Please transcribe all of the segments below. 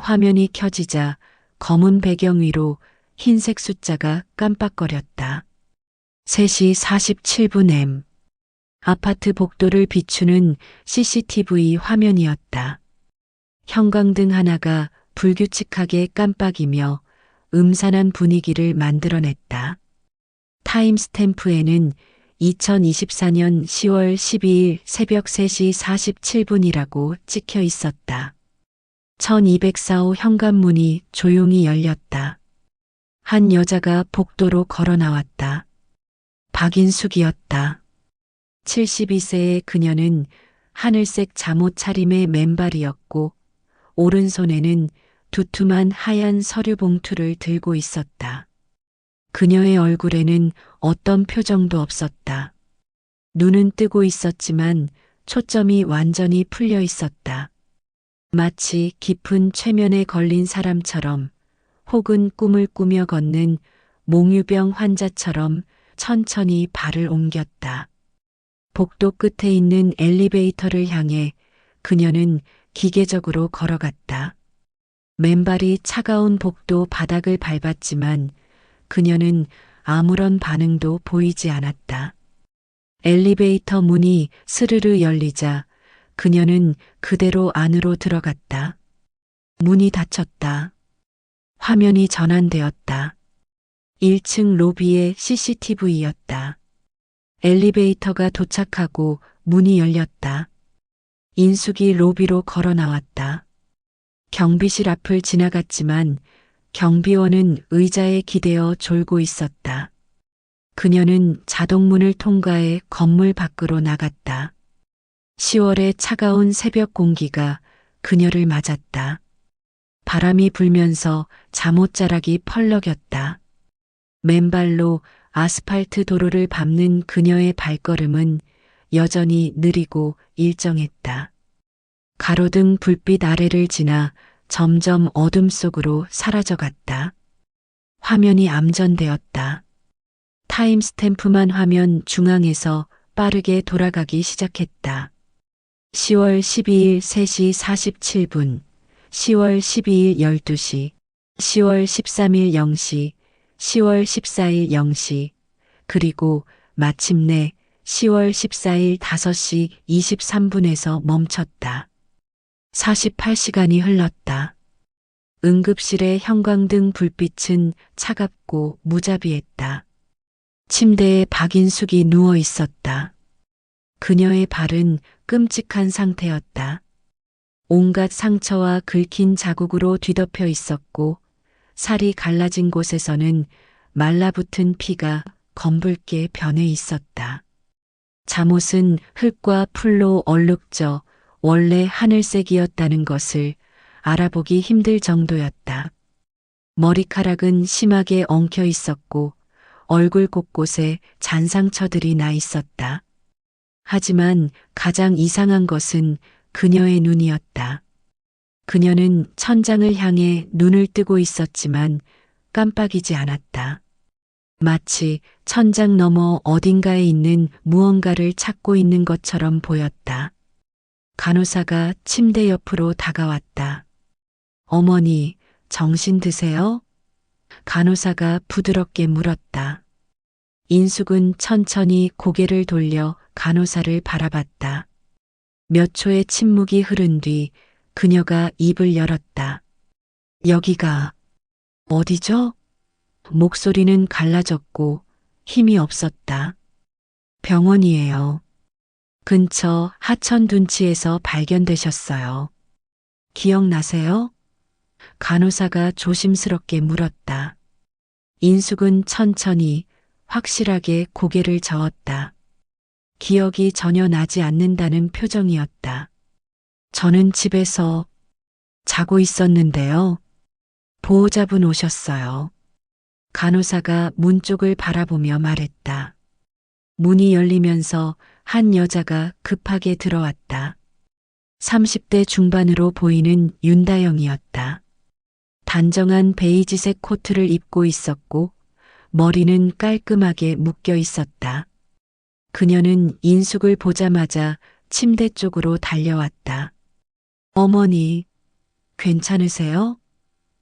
화면이 켜지자 검은 배경 위로 흰색 숫자가 깜빡거렸다. 3시 47분 M. 아파트 복도를 비추는 CCTV 화면이었다. 형광등 하나가 불규칙하게 깜빡이며 음산한 분위기를 만들어냈다. 타임스탬프에는 2024년 10월 12일 새벽 3시 47분이라고 찍혀 있었다. 1204호 현관문이 조용히 열렸다. 한 여자가 복도로 걸어 나왔다. 박인숙이었다. 72세의 그녀는 하늘색 잠옷 차림의 맨발이었고 오른손에는 두툼한 하얀 서류 봉투를 들고 있었다. 그녀의 얼굴에는 어떤 표정도 없었다. 눈은 뜨고 있었지만 초점이 완전히 풀려 있었다. 마치 깊은 최면에 걸린 사람처럼 혹은 꿈을 꾸며 걷는 몽유병 환자처럼 천천히 발을 옮겼다. 복도 끝에 있는 엘리베이터를 향해 그녀는 기계적으로 걸어갔다. 맨발이 차가운 복도 바닥을 밟았지만 그녀는 아무런 반응도 보이지 않았다. 엘리베이터 문이 스르르 열리자 그녀는 그대로 안으로 들어갔다. 문이 닫혔다. 화면이 전환되었다. 1층 로비의 CCTV였다. 엘리베이터가 도착하고 문이 열렸다. 인숙이 로비로 걸어 나왔다. 경비실 앞을 지나갔지만 경비원은 의자에 기대어 졸고 있었다. 그녀는 자동문을 통과해 건물 밖으로 나갔다. 10월의 차가운 새벽 공기가 그녀를 맞았다. 바람이 불면서 잠옷자락이 펄럭였다. 맨발로 아스팔트 도로를 밟는 그녀의 발걸음은 여전히 느리고 일정했다. 가로등 불빛 아래를 지나 점점 어둠 속으로 사라져갔다. 화면이 암전되었다. 타임스탬프만 화면 중앙에서 빠르게 돌아가기 시작했다. 10월 12일 3시 47분, 10월 12일 12시, 10월 13일 0시, 10월 14일 0시, 그리고 마침내 10월 14일 5시 23분에서 멈췄다. 48시간이 흘렀다. 응급실의 형광등 불빛은 차갑고 무자비했다. 침대에 박인숙이 누워 있었다. 그녀의 발은 끔찍한 상태였다. 온갖 상처와 긁힌 자국으로 뒤덮여 있었고 살이 갈라진 곳에서는 말라붙은 피가 검붉게 변해 있었다. 잠옷은 흙과 풀로 얼룩져 원래 하늘색이었다는 것을 알아보기 힘들 정도였다. 머리카락은 심하게 엉켜 있었고 얼굴 곳곳에 잔상처들이 나 있었다. 하지만 가장 이상한 것은 그녀의 눈이었다. 그녀는 천장을 향해 눈을 뜨고 있었지만 깜빡이지 않았다. 마치 천장 너머 어딘가에 있는 무언가를 찾고 있는 것처럼 보였다. 간호사가 침대 옆으로 다가왔다. 어머니, 정신 드세요? 간호사가 부드럽게 물었다. 인숙은 천천히 고개를 돌려 간호사를 바라봤다. 몇 초의 침묵이 흐른 뒤 그녀가 입을 열었다. 여기가 어디죠? 목소리는 갈라졌고 힘이 없었다. 병원이에요. 근처 하천 둔치에서 발견되셨어요. 기억나세요? 간호사가 조심스럽게 물었다. 인숙은 천천히 확실하게 고개를 저었다. 기억이 전혀 나지 않는다는 표정이었다. 저는 집에서 자고 있었는데요. 보호자분 오셨어요. 간호사가 문 쪽을 바라보며 말했다. 문이 열리면서 한 여자가 급하게 들어왔다. 30대 중반으로 보이는 윤다영이었다. 단정한 베이지색 코트를 입고 있었고 머리는 깔끔하게 묶여 있었다. 그녀는 인숙을 보자마자 침대 쪽으로 달려왔다. 어머니, 괜찮으세요?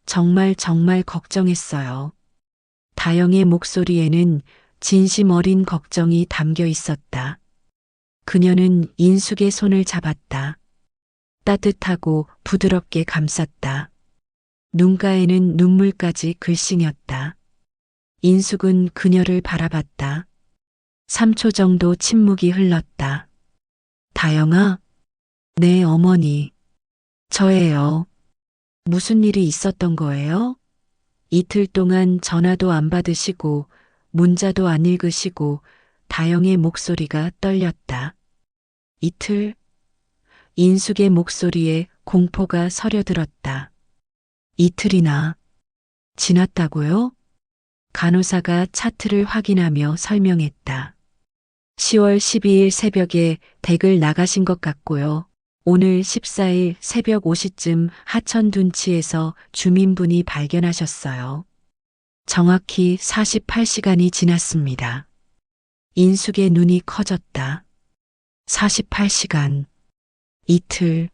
정말 정말 걱정했어요. 다영의 목소리에는 진심 어린 걱정이 담겨 있었다. 그녀는 인숙의 손을 잡았다. 따뜻하고 부드럽게 감쌌다. 눈가에는 눈물까지 글썽였다. 인숙은 그녀를 바라봤다. 3초 정도 침묵이 흘렀다. 다영아, 네 어머니. 저예요. 무슨 일이 있었던 거예요? 이틀 동안 전화도 안 받으시고 문자도 안 읽으시고 다영의 목소리가 떨렸다. 이틀? 인숙의 목소리에 공포가 서려들었다. 이틀이나 지났다고요? 간호사가 차트를 확인하며 설명했다. 10월 12일 새벽에 댁을 나가신 것 같고요. 오늘 14일 새벽 5시쯤 하천 둔치에서 주민분이 발견하셨어요. 정확히 48시간이 지났습니다. 인숙의 눈이 커졌다. 48시간. 이틀.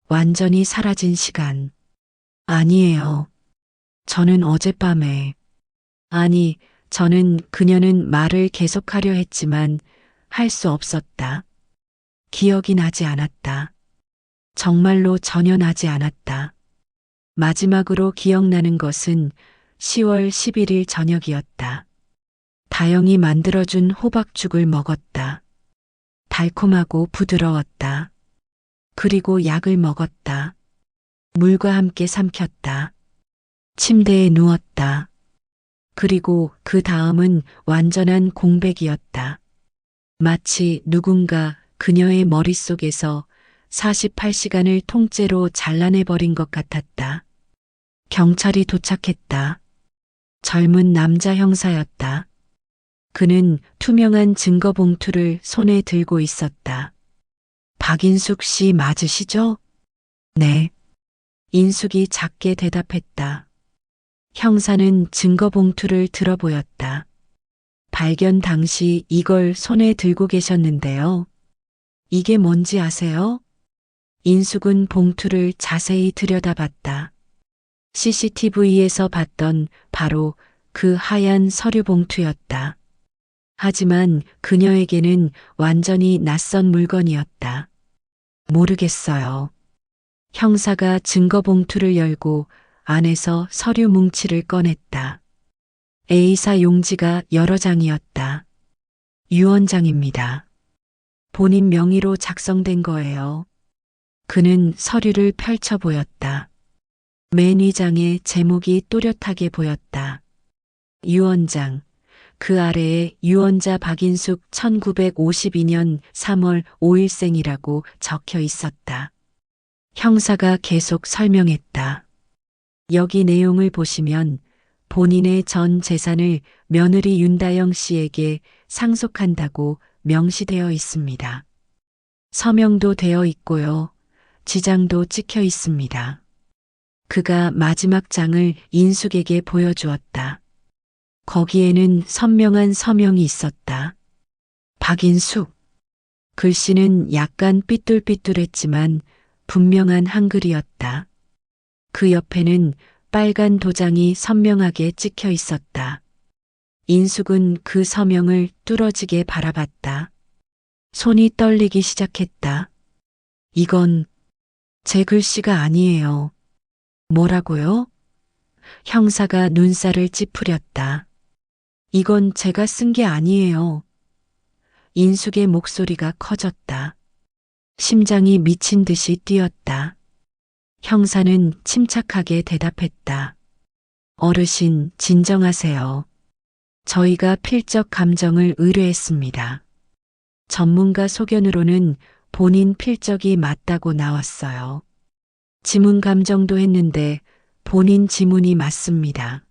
완전히 사라진 시간. 아니에요. 저는 어젯밤에. 아니, 그녀는 말을 계속하려 했지만 할 수 없었다. 기억이 나지 않았다. 정말로 전혀 나지 않았다. 마지막으로 기억나는 것은 10월 11일 저녁이었다. 다영이 만들어준 호박죽을 먹었다. 달콤하고 부드러웠다. 그리고 약을 먹었다. 물과 함께 삼켰다. 침대에 누웠다. 그리고 그 다음은 완전한 공백이었다. 마치 누군가 그녀의 머릿속에서 48시간을 통째로 잘라내버린 것 같았다. 경찰이 도착했다. 젊은 남자 형사였다. 그는 투명한 증거 봉투를 손에 들고 있었다. 박인숙 씨 맞으시죠? 네. 인숙이 작게 대답했다. 형사는 증거 봉투를 들어 보였다. 발견 당시 이걸 손에 들고 계셨는데요. 이게 뭔지 아세요? 인숙은 봉투를 자세히 들여다봤다. CCTV에서 봤던 바로 그 하얀 서류 봉투였다. 하지만 그녀에게는 완전히 낯선 물건이었다. 모르겠어요. 형사가 증거 봉투를 열고 안에서 서류 뭉치를 꺼냈다. A사 용지가 여러 장이었다. 유언장입니다. 본인 명의로 작성된 거예요. 그는 서류를 펼쳐 보였다. 맨 위장에 제목이 또렷하게 보였다. 유언장. 그 아래에 유언자 박인숙 1952년 3월 5일생이라고 적혀 있었다. 형사가 계속 설명했다. 여기 내용을 보시면 본인의 전 재산을 며느리 윤다영 씨에게 상속한다고 명시되어 있습니다. 서명도 되어 있고요. 지장도 찍혀 있습니다. 그가 마지막 장을 인숙에게 보여주었다. 거기에는 선명한 서명이 있었다. 박인숙. 글씨는 약간 삐뚤삐뚤했지만 분명한 한글이었다. 그 옆에는 빨간 도장이 선명하게 찍혀 있었다. 인숙은 그 서명을 뚫어지게 바라봤다. 손이 떨리기 시작했다. 이건 제 글씨가 아니에요. 뭐라고요? 형사가 눈살을 찌푸렸다. 이건 제가 쓴 게 아니에요. 인숙의 목소리가 커졌다. 심장이 미친 듯이 뛰었다. 형사는 침착하게 대답했다. 어르신, 진정하세요. 저희가 필적 감정을 의뢰했습니다. 전문가 소견으로는 본인 필적이 맞다고 나왔어요. 지문 감정도 했는데 본인 지문이 맞습니다.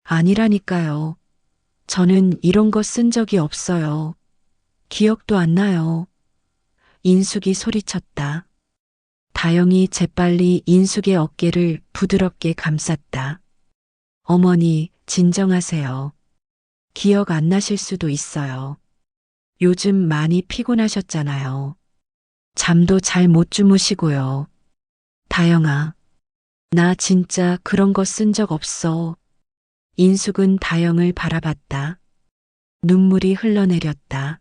아니라니까요. 저는 이런 거 쓴 적이 없어요. 기억도 안 나요. 인숙이 소리쳤다. 다영이 재빨리 인숙의 어깨를 부드럽게 감쌌다. 어머니, 진정하세요. 기억 안 나실 수도 있어요. 요즘 많이 피곤하셨잖아요. 잠도 잘 못 주무시고요. 다영아, 나 진짜 그런 거 쓴 적 없어. 인숙은 다영을 바라봤다. 눈물이 흘러내렸다.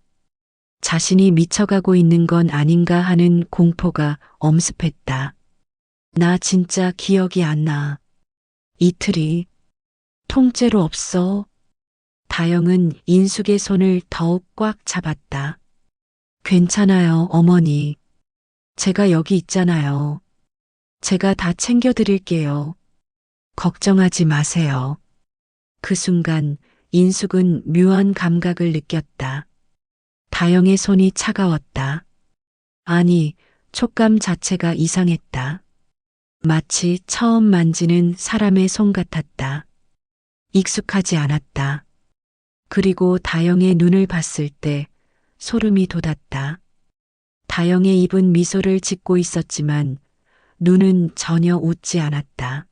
자신이 미쳐가고 있는 건 아닌가 하는 공포가 엄습했다. 나 진짜 기억이 안 나. 이틀이 통째로 없어. 다영은 인숙의 손을 더욱 꽉 잡았다. 괜찮아요, 어머니. 제가 여기 있잖아요. 제가 다 챙겨드릴게요. 걱정하지 마세요. 그 순간 인숙은 묘한 감각을 느꼈다. 다영의 손이 차가웠다. 아니, 촉감 자체가 이상했다. 마치 처음 만지는 사람의 손 같았다. 익숙하지 않았다. 그리고 다영의 눈을 봤을 때 소름이 돋았다. 다영의 입은 미소를 짓고 있었지만 눈은 전혀 웃지 않았다.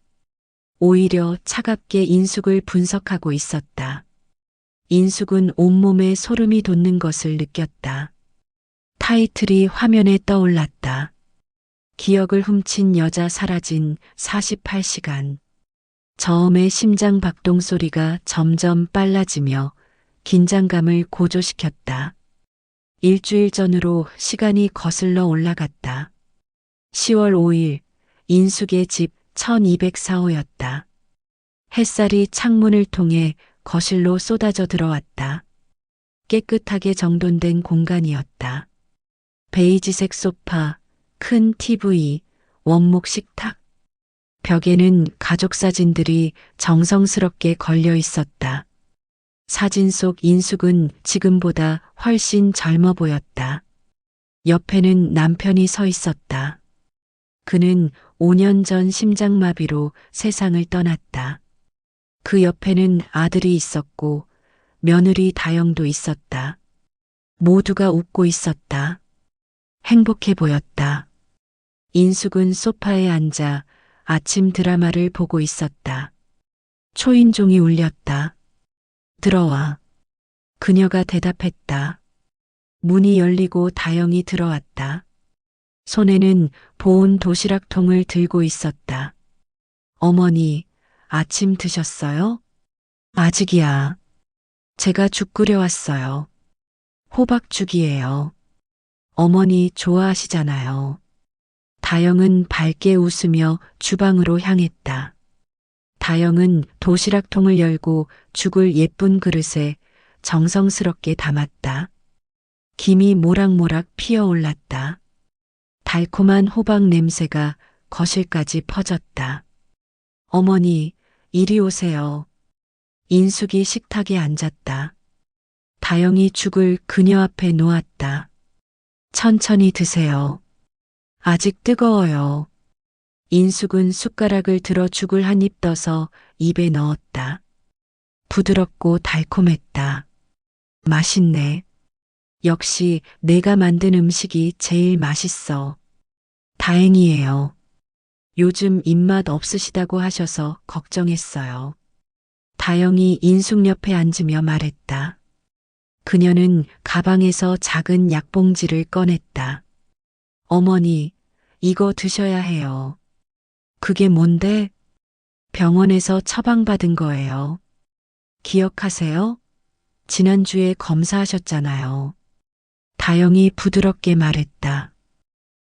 오히려 차갑게 인숙을 분석하고 있었다. 인숙은 온몸에 소름이 돋는 것을 느꼈다. 타이틀이 화면에 떠올랐다. 기억을 훔친 여자 사라진 48시간. 저음의 심장 박동 소리가 점점 빨라지며 긴장감을 고조시켰다. 일주일 전으로 시간이 거슬러 올라갔다. 10월 5일 인숙의 집 1204호였다. 햇살이 창문을 통해 거실로 쏟아져 들어왔다. 깨끗하게 정돈된 공간이었다. 베이지색 소파, 큰 TV, 원목 식탁. 벽에는 가족 사진들이 정성스럽게 걸려 있었다. 사진 속 인숙은 지금보다 훨씬 젊어 보였다. 옆에는 남편이 서 있었다. 그는 5년 전 심장마비로 세상을 떠났다. 그 옆에는 아들이 있었고 며느리 다영도 있었다. 모두가 웃고 있었다. 행복해 보였다. 인숙은 소파에 앉아 아침 드라마를 보고 있었다. 초인종이 울렸다. 들어와. 그녀가 대답했다. 문이 열리고 다영이 들어왔다. 손에는 보온 도시락통을 들고 있었다. 어머니, 아침 드셨어요? 아직이야. 제가 죽 끓여왔어요. 호박죽이에요. 어머니 좋아하시잖아요. 다영은 밝게 웃으며 주방으로 향했다. 다영은 도시락통을 열고 죽을 예쁜 그릇에 정성스럽게 담았다. 김이 모락모락 피어올랐다. 달콤한 호박 냄새가 거실까지 퍼졌다. 어머니, 이리 오세요. 인숙이 식탁에 앉았다. 다영이 죽을 그녀 앞에 놓았다. 천천히 드세요. 아직 뜨거워요. 인숙은 숟가락을 들어 죽을 한 입 떠서 입에 넣었다. 부드럽고 달콤했다. 맛있네. 역시 내가 만든 음식이 제일 맛있어. 다행이에요. 요즘 입맛 없으시다고 하셔서 걱정했어요. 다영이 인숙 옆에 앉으며 말했다. 그녀는 가방에서 작은 약봉지를 꺼냈다. 어머니, 이거 드셔야 해요. 그게 뭔데? 병원에서 처방받은 거예요. 기억하세요? 지난주에 검사하셨잖아요. 다영이 부드럽게 말했다.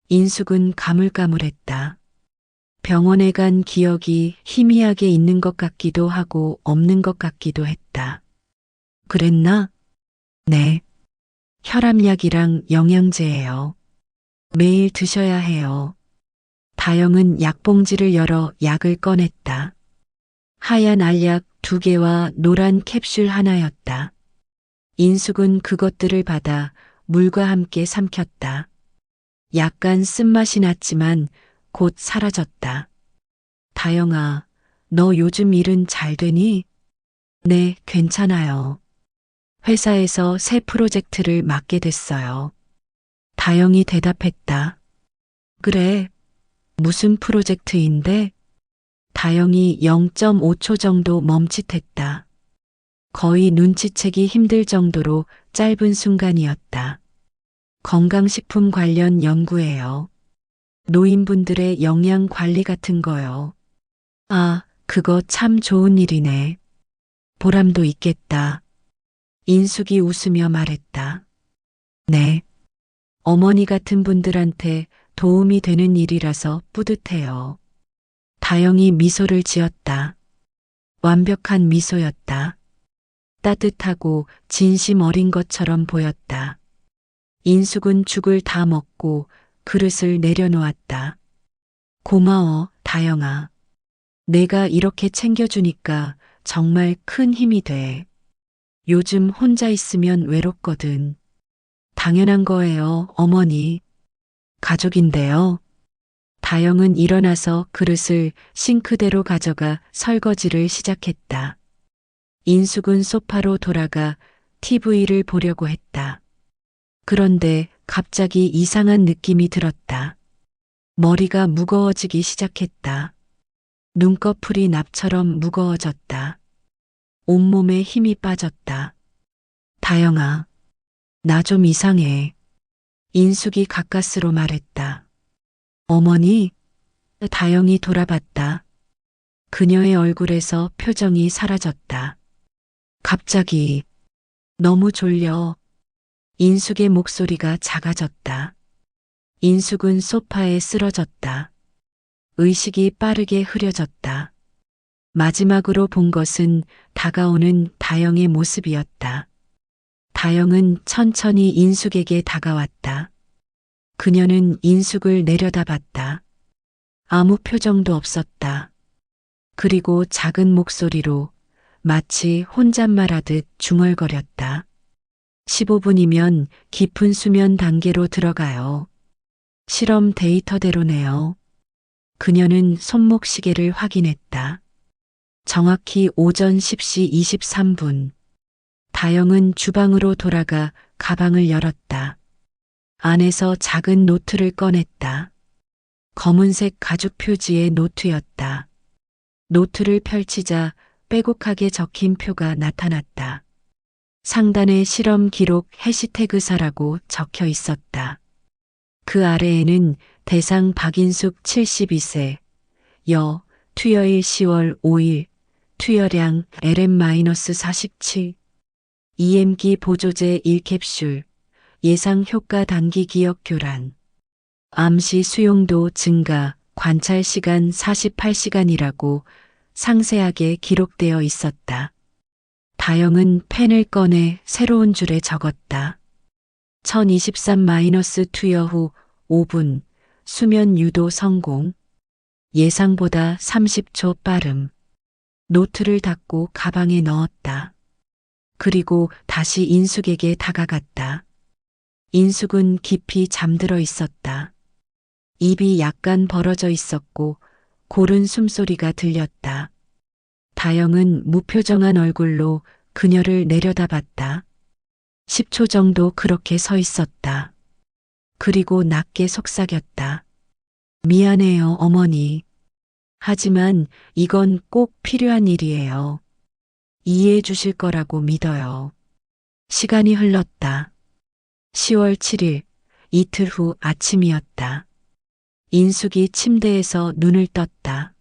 인숙은 가물가물했다. 병원에 간 기억이 희미하게 있는 것 같기도 하고 없는 것 같기도 했다. 그랬나? 네. 혈압약이랑 영양제예요. 매일 드셔야 해요. 다영은 약봉지를 열어 약을 꺼냈다. 하얀 알약 2개와 노란 캡슐 하나였다. 인숙은 그것들을 받아 물과 함께 삼켰다. 약간 쓴맛이 났지만 곧 사라졌다. 다영아, 너 요즘 일은 잘 되니? 네, 괜찮아요. 회사에서 새 프로젝트를 맡게 됐어요. 다영이 대답했다. 그래, 무슨 프로젝트인데? 다영이 0.5초 정도 멈칫했다. 거의 눈치채기 힘들 정도로 짧은 순간이었다. 건강식품 관련 연구예요. 노인분들의 영양 관리 같은 거요. 아, 그거 참 좋은 일이네. 보람도 있겠다. 인숙이 웃으며 말했다. 네. 어머니 같은 분들한테 도움이 되는 일이라서 뿌듯해요. 다영이 미소를 지었다. 완벽한 미소였다. 따뜻하고 진심 어린 것처럼 보였다. 인숙은 죽을 다 먹고 그릇을 내려놓았다. 고마워, 다영아. 내가 이렇게 챙겨주니까 정말 큰 힘이 돼. 요즘 혼자 있으면 외롭거든. 당연한 거예요, 어머니. 가족인데요. 다영은 일어나서 그릇을 싱크대로 가져가 설거지를 시작했다. 인숙은 소파로 돌아가 TV를 보려고 했다. 그런데 갑자기 이상한 느낌이 들었다. 머리가 무거워지기 시작했다. 눈꺼풀이 납처럼 무거워졌다. 온몸에 힘이 빠졌다. 다영아, 나 좀 이상해. 인숙이 가까스로 말했다. 어머니? 다영이 돌아봤다. 그녀의 얼굴에서 표정이 사라졌다. 갑자기 너무 졸려. 인숙의 목소리가 작아졌다. 인숙은 소파에 쓰러졌다. 의식이 빠르게 흐려졌다. 마지막으로 본 것은 다가오는 다영의 모습이었다. 다영은 천천히 인숙에게 다가왔다. 그녀는 인숙을 내려다봤다. 아무 표정도 없었다. 그리고 작은 목소리로 마치 혼잣말하듯 중얼거렸다. 15분이면 깊은 수면 단계로 들어가요. 실험 데이터대로네요. 그녀는 손목시계를 확인했다. 정확히 오전 10시 23분. 다영은 주방으로 돌아가 가방을 열었다. 안에서 작은 노트를 꺼냈다. 검은색 가죽 표지의 노트였다. 노트를 펼치자 빼곡하게 적힌 표가 나타났다. 상단에 실험 기록 해시태그사라고 적혀 있었다. 그 아래에는 대상 박인숙 72세, 투여일 10월 5일, 투여량 LM-47, EM기 보조제 1캡슐, 예상 효과 단기 기억 교란, 암시 수용도 증가, 관찰 시간 48시간이라고 상세하게 기록되어 있었다. 다영은 펜을 꺼내 새로운 줄에 적었다. 1023-투여 후 5분, 수면 유도 성공. 예상보다 30초 빠름. 노트를 닫고 가방에 넣었다. 그리고 다시 인숙에게 다가갔다. 인숙은 깊이 잠들어 있었다. 입이 약간 벌어져 있었고 고른 숨소리가 들렸다. 다영은 무표정한 얼굴로 그녀를 내려다봤다. 10초 정도 그렇게 서 있었다. 그리고 낮게 속삭였다. 미안해요, 어머니. 하지만 이건 꼭 필요한 일이에요. 이해해 주실 거라고 믿어요. 시간이 흘렀다. 10월 7일, 이틀 후 아침이었다. 인숙이 침대에서 눈을 떴다.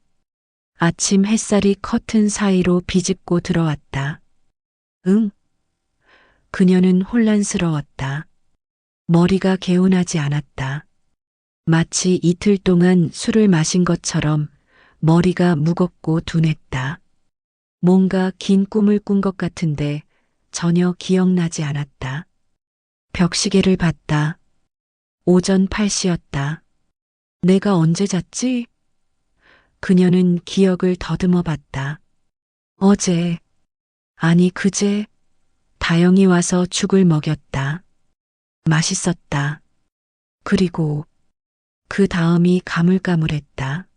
아침 햇살이 커튼 사이로 비집고 들어왔다. 응? 그녀는 혼란스러웠다. 머리가 개운하지 않았다. 마치 이틀 동안 술을 마신 것처럼 머리가 무겁고 둔했다. 뭔가 긴 꿈을 꾼 것 같은데 전혀 기억나지 않았다. 벽시계를 봤다. 오전 8시였다. 내가 언제 잤지? 그녀는 기억을 더듬어 봤다. 어제, 아니 그제, 다영이 와서 죽을 먹였다. 맛있었다. 그리고 그 다음이 가물가물했다.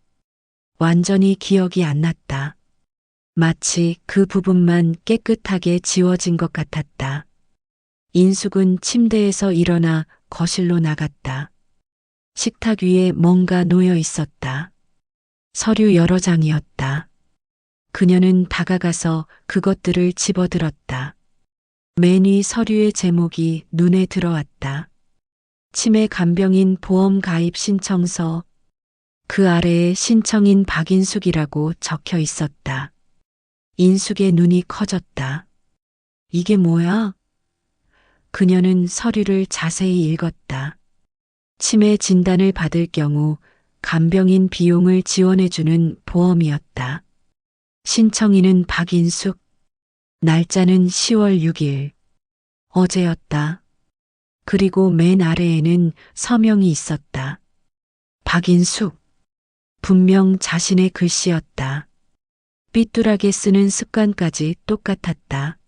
완전히 기억이 안 났다. 마치 그 부분만 깨끗하게 지워진 것 같았다. 인숙은 침대에서 일어나 거실로 나갔다. 식탁 위에 뭔가 놓여 있었다. 서류 여러 장이었다. 그녀는 다가가서 그것들을 집어들었다. 맨 위 서류의 제목이 눈에 들어왔다. 치매 간병인 보험 가입 신청서. 그 아래에 신청인 박인숙이라고 적혀 있었다. 인숙의 눈이 커졌다. 이게 뭐야? 그녀는 서류를 자세히 읽었다. 치매 진단을 받을 경우 간병인 비용을 지원해주는 보험이었다. 신청인은 박인숙, 날짜는 10월 6일. 어제였다. 그리고 맨 아래에는 서명이 있었다. 박인숙. 분명 자신의 글씨였다. 삐뚤하게 쓰는 습관까지 똑같았다.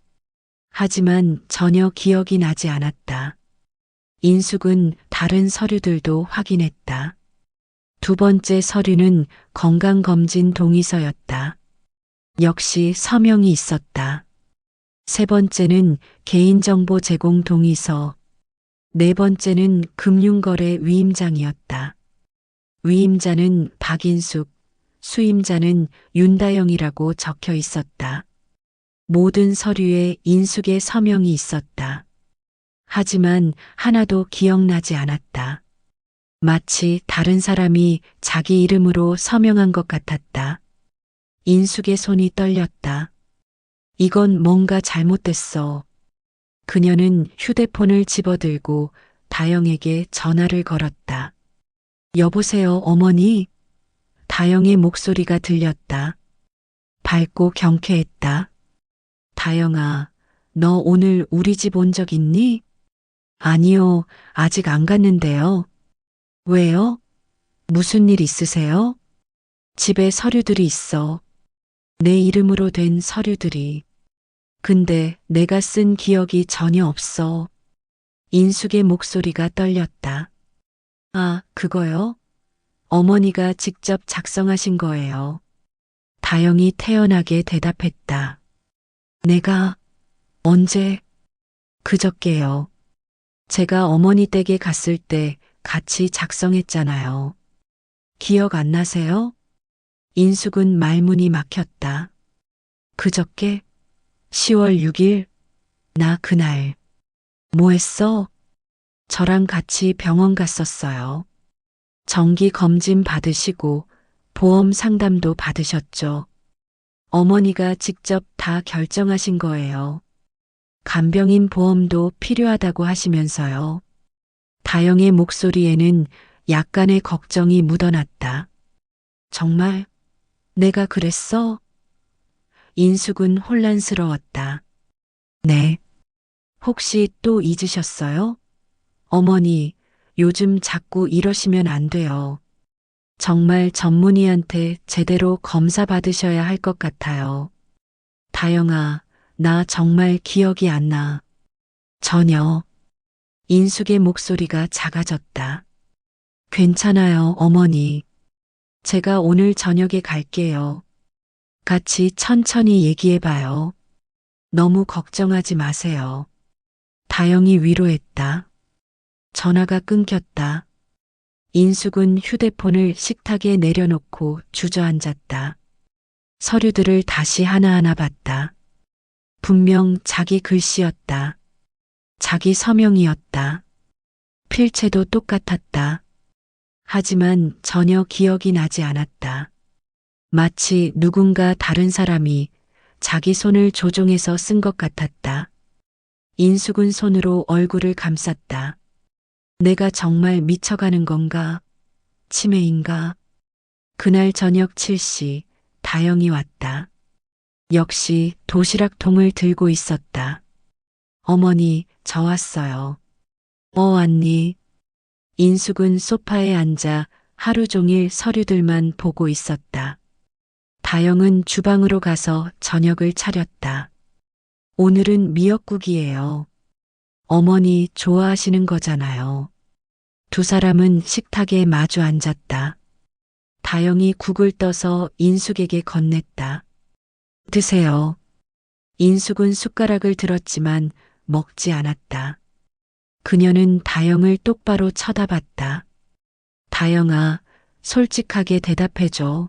하지만 전혀 기억이 나지 않았다. 인숙은 다른 서류들도 확인했다. 두 번째 서류는 건강검진 동의서였다. 역시 서명이 있었다. 세 번째는 개인정보 제공 동의서. 네 번째는 금융거래 위임장이었다. 위임자는 박인숙, 수임자는 윤다영이라고 적혀 있었다. 모든 서류에 인숙의 서명이 있었다. 하지만 하나도 기억나지 않았다. 마치 다른 사람이 자기 이름으로 서명한 것 같았다. 인숙의 손이 떨렸다. 이건 뭔가 잘못됐어. 그녀는 휴대폰을 집어들고 다영에게 전화를 걸었다. 여보세요, 어머니? 다영의 목소리가 들렸다. 밝고 경쾌했다. 다영아, 너 오늘 우리 집 온 적 있니? 아니요, 아직 안 갔는데요. 왜요? 무슨 일 있으세요? 집에 서류들이 있어. 내 이름으로 된 서류들이. 근데 내가 쓴 기억이 전혀 없어. 인숙의 목소리가 떨렸다. 아, 그거요? 어머니가 직접 작성하신 거예요. 다영이 태연하게 대답했다. 내가 언제? 그저께요. 제가 어머니 댁에 갔을 때 같이 작성했잖아요. 기억 안 나세요? 인숙은 말문이 막혔다. 그저께? 10월 6일? 나 그날. 뭐 했어? 저랑 같이 병원 갔었어요. 정기 검진 받으시고 보험 상담도 받으셨죠. 어머니가 직접 다 결정하신 거예요. 간병인 보험도 필요하다고 하시면서요. 다영의 목소리에는 약간의 걱정이 묻어났다. 정말 내가 그랬어? 인숙은 혼란스러웠다. 네. 혹시 또 잊으셨어요? 어머니, 요즘 자꾸 이러시면 안 돼요. 정말 전문의한테 제대로 검사 받으셔야 할 것 같아요. 다영아, 나 정말 기억이 안 나. 전혀. 인숙의 목소리가 작아졌다. 괜찮아요, 어머니. 제가 오늘 저녁에 갈게요. 같이 천천히 얘기해봐요. 너무 걱정하지 마세요. 다영이 위로했다. 전화가 끊겼다. 인숙은 휴대폰을 식탁에 내려놓고 주저앉았다. 서류들을 다시 하나하나 봤다. 분명 자기 글씨였다. 자기 서명이었다. 필체도 똑같았다. 하지만 전혀 기억이 나지 않았다. 마치 누군가 다른 사람이 자기 손을 조종해서 쓴 것 같았다. 인숙은 손으로 얼굴을 감쌌다. 내가 정말 미쳐가는 건가? 치매인가? 그날 저녁 7시 다영이 왔다. 역시 도시락통을 들고 있었다. 어머니, 저 왔어요. 왔니? 인숙은 소파에 앉아 하루 종일 서류들만 보고 있었다. 다영은 주방으로 가서 저녁을 차렸다. 오늘은 미역국이에요. 어머니 좋아하시는 거잖아요. 두 사람은 식탁에 마주 앉았다. 다영이 국을 떠서 인숙에게 건넸다. 드세요. 인숙은 숟가락을 들었지만 먹지 않았다. 그녀는 다영을 똑바로 쳐다봤다. 다영아, 솔직하게 대답해줘.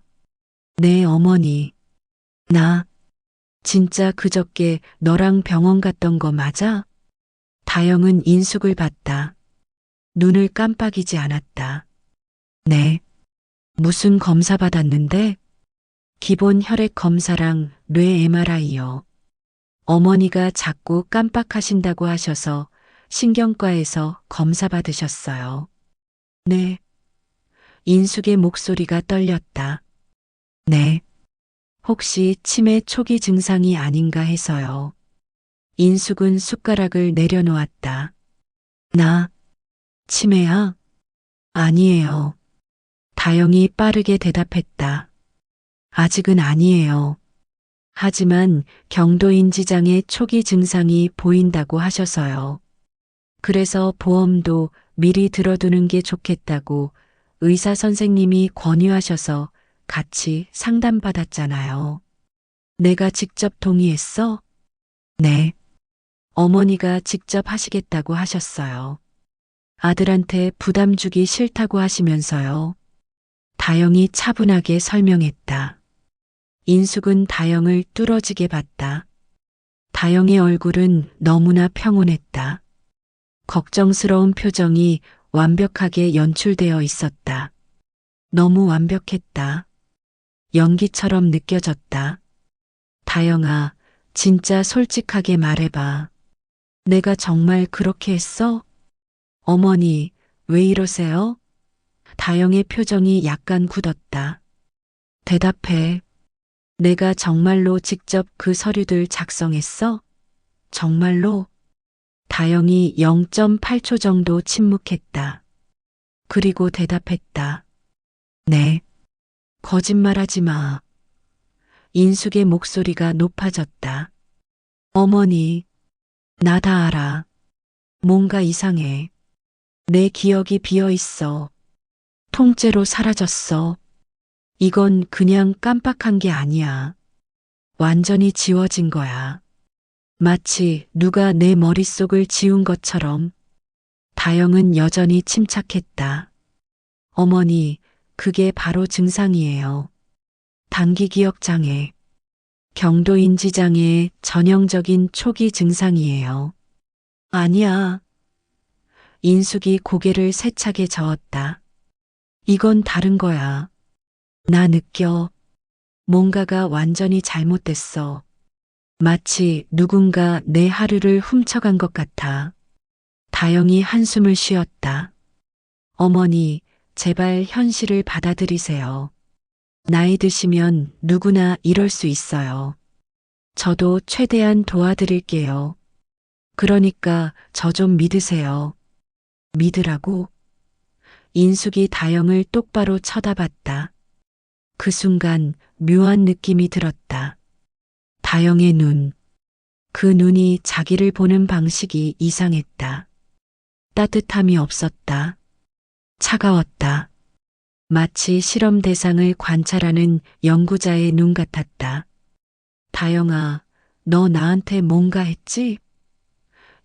네, 어머니. 나 진짜 그저께 너랑 병원 갔던 거 맞아? 다영은 인숙을 봤다. 눈을 깜빡이지 않았다. 네. 무슨 검사 받았는데? 기본 혈액 검사랑 뇌 MRI요. 어머니가 자꾸 깜빡하신다고 하셔서 신경과에서 검사 받으셨어요. 네. 인숙의 목소리가 떨렸다. 네. 혹시 치매 초기 증상이 아닌가 해서요. 인숙은 숟가락을 내려놓았다. 나, 치매야? 아니에요. 다영이 빠르게 대답했다. 아직은 아니에요. 하지만 경도인지장의 초기 증상이 보인다고 하셔서요. 그래서 보험도 미리 들어두는 게 좋겠다고 의사 선생님이 권유하셔서 같이 상담받았잖아요. 내가 직접 동의했어? 네. 어머니가 직접 하시겠다고 하셨어요. 아들한테 부담 주기 싫다고 하시면서요. 다영이 차분하게 설명했다. 인숙은 다영을 뚫어지게 봤다. 다영의 얼굴은 너무나 평온했다. 걱정스러운 표정이 완벽하게 연출되어 있었다. 너무 완벽했다. 연기처럼 느껴졌다. 다영아, 진짜 솔직하게 말해봐. 내가 정말 그렇게 했어? 어머니, 왜 이러세요? 다영의 표정이 약간 굳었다. 대답해. 내가 정말로 직접 그 서류들 작성했어? 정말로? 다영이 0.8초 정도 침묵했다. 그리고 대답했다. 네. 거짓말하지 마. 인숙의 목소리가 높아졌다. 어머니, 나 다 알아. 뭔가 이상해. 내 기억이 비어 있어. 통째로 사라졌어. 이건 그냥 깜빡한 게 아니야. 완전히 지워진 거야. 마치 누가 내 머릿속을 지운 것처럼. 다영은 여전히 침착했다. 어머니, 그게 바로 증상이에요. 단기 기억 장애, 경도인지 장애의 전형적인 초기 증상이에요. 아니야. 인숙이 고개를 세차게 저었다. 이건 다른 거야. 나 느껴. 뭔가가 완전히 잘못됐어. 마치 누군가 내 하루를 훔쳐간 것 같아. 다영이 한숨을 쉬었다. 어머니, 제발 현실을 받아들이세요. 나이 드시면 누구나 이럴 수 있어요. 저도 최대한 도와드릴게요. 그러니까 저 좀 믿으세요. 믿으라고? 인숙이 다영을 똑바로 쳐다봤다. 그 순간 묘한 느낌이 들었다. 다영의 눈. 그 눈이 자기를 보는 방식이 이상했다. 따뜻함이 없었다. 차가웠다. 마치 실험 대상을 관찰하는 연구자의 눈 같았다. 다영아, 너 나한테 뭔가 했지?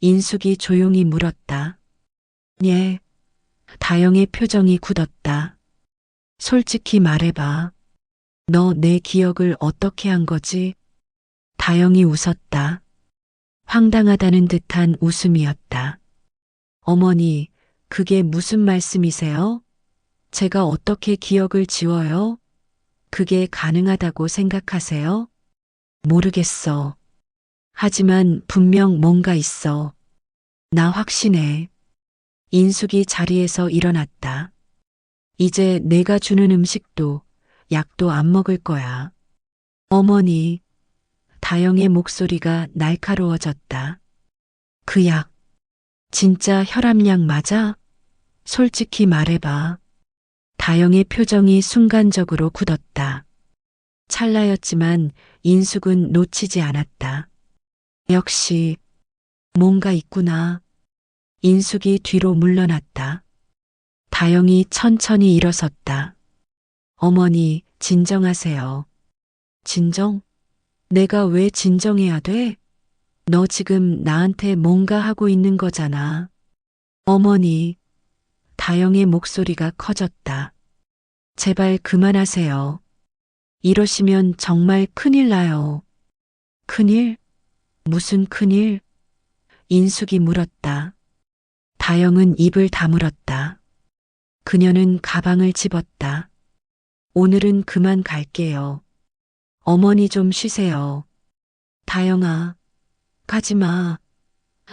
인숙이 조용히 물었다. 예. 다영의 표정이 굳었다. 솔직히 말해봐. 너 내 기억을 어떻게 한 거지? 다영이 웃었다. 황당하다는 듯한 웃음이었다. 어머니, 그게 무슨 말씀이세요? 제가 어떻게 기억을 지워요? 그게 가능하다고 생각하세요? 모르겠어. 하지만 분명 뭔가 있어. 나 확신해. 인숙이 자리에서 일어났다. 이제 내가 주는 음식도 약도 안 먹을 거야. 어머니, 다영의 목소리가 날카로워졌다. 그 약, 진짜 혈압약 맞아? 솔직히 말해봐. 다영의 표정이 순간적으로 굳었다. 찰나였지만 인숙은 놓치지 않았다. 역시 뭔가 있구나. 인숙이 뒤로 물러났다. 다영이 천천히 일어섰다. 어머니, 진정하세요. 진정? 내가 왜 진정해야 돼? 너 지금 나한테 뭔가 하고 있는 거잖아. 어머니, 다영의 목소리가 커졌다. 제발 그만하세요. 이러시면 정말 큰일 나요. 큰일? 무슨 큰일? 인숙이 물었다. 다영은 입을 다물었다. 그녀는 가방을 집었다. 오늘은 그만 갈게요. 어머니 좀 쉬세요. 다영아, 가지 마.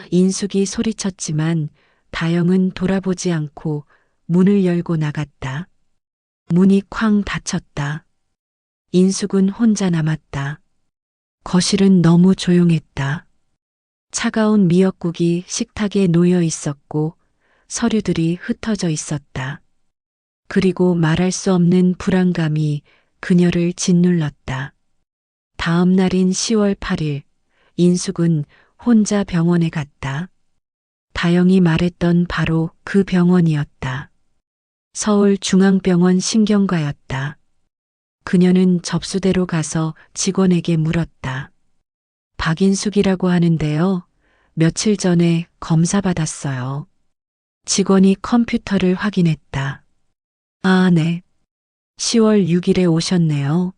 인숙이 소리쳤지만 다영은 돌아보지 않고 문을 열고 나갔다. 문이 쾅 닫혔다. 인숙은 혼자 남았다. 거실은 너무 조용했다. 차가운 미역국이 식탁에 놓여 있었고 서류들이 흩어져 있었다. 그리고 말할 수 없는 불안감이 그녀를 짓눌렀다. 다음 날인 10월 8일, 인숙은 혼자 병원에 갔다. 다영이 말했던 바로 그 병원이었다. 서울중앙병원 신경과였다. 그녀는 접수대로 가서 직원에게 물었다. 박인숙이라고 하는데요. 며칠 전에 검사 받았어요. 직원이 컴퓨터를 확인했다. 아, 네. 10월 6일에 오셨네요.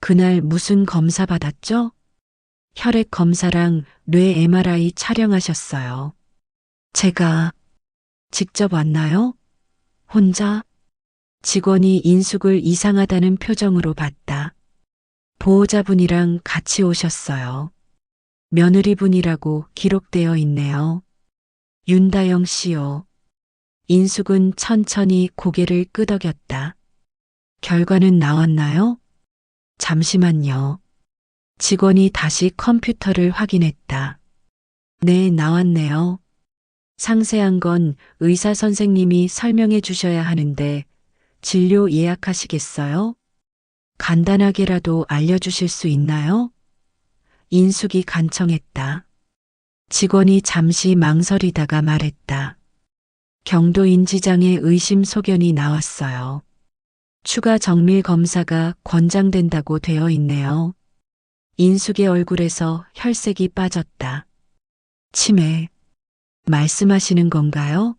그날 무슨 검사 받았죠? 혈액 검사랑 뇌 MRI 촬영하셨어요. 제가 직접 왔나요? 혼자? 직원이 인숙을 이상하다는 표정으로 봤다. 보호자분이랑 같이 오셨어요. 며느리분이라고 기록되어 있네요. 윤다영 씨요. 인숙은 천천히 고개를 끄덕였다. 결과는 나왔나요? 잠시만요. 직원이 다시 컴퓨터를 확인했다. 네, 나왔네요. 상세한 건 의사 선생님이 설명해 주셔야 하는데 진료 예약하시겠어요? 간단하게라도 알려주실 수 있나요? 인숙이 간청했다. 직원이 잠시 망설이다가 말했다. 경도 인지장애 의심 소견이 나왔어요. 추가 정밀 검사가 권장된다고 되어 있네요. 인숙의 얼굴에서 혈색이 빠졌다. 치매. 말씀하시는 건가요?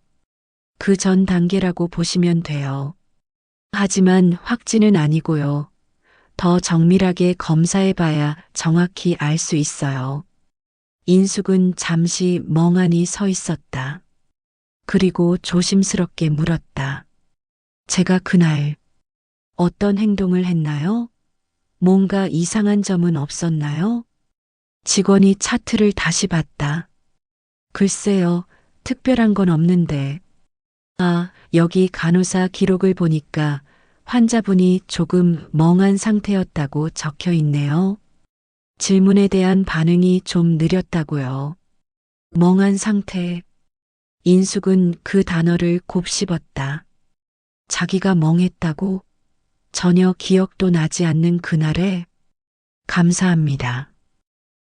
그 전 단계라고 보시면 돼요. 하지만 확진은 아니고요. 더 정밀하게 검사해봐야 정확히 알 수 있어요. 인숙은 잠시 멍하니 서 있었다. 그리고 조심스럽게 물었다. 제가 그날 어떤 행동을 했나요? 뭔가 이상한 점은 없었나요? 직원이 차트를 다시 봤다. 글쎄요, 특별한 건 없는데. 아, 여기 간호사 기록을 보니까 환자분이 조금 멍한 상태였다고 적혀 있네요. 질문에 대한 반응이 좀 느렸다고요. 멍한 상태. 인숙은 그 단어를 곱씹었다. 자기가 멍했다고? 전혀 기억도 나지 않는 그날에? 감사합니다.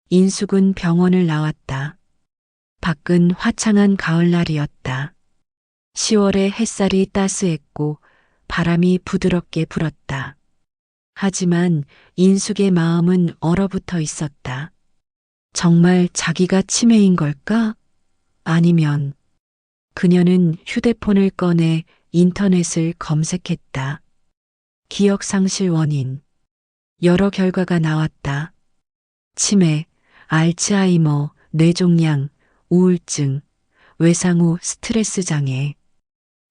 인숙은 병원을 나왔다. 밖은 화창한 가을날이었다. 10월의 햇살이 따스했고 바람이 부드럽게 불었다. 하지만 인숙의 마음은 얼어붙어 있었다. 정말 자기가 치매인 걸까? 아니면 그녀는 휴대폰을 꺼내 인터넷을 검색했다. 기억 상실 원인. 여러 결과가 나왔다. 치매, 알츠하이머, 뇌종양, 우울증, 외상 후 스트레스 장애.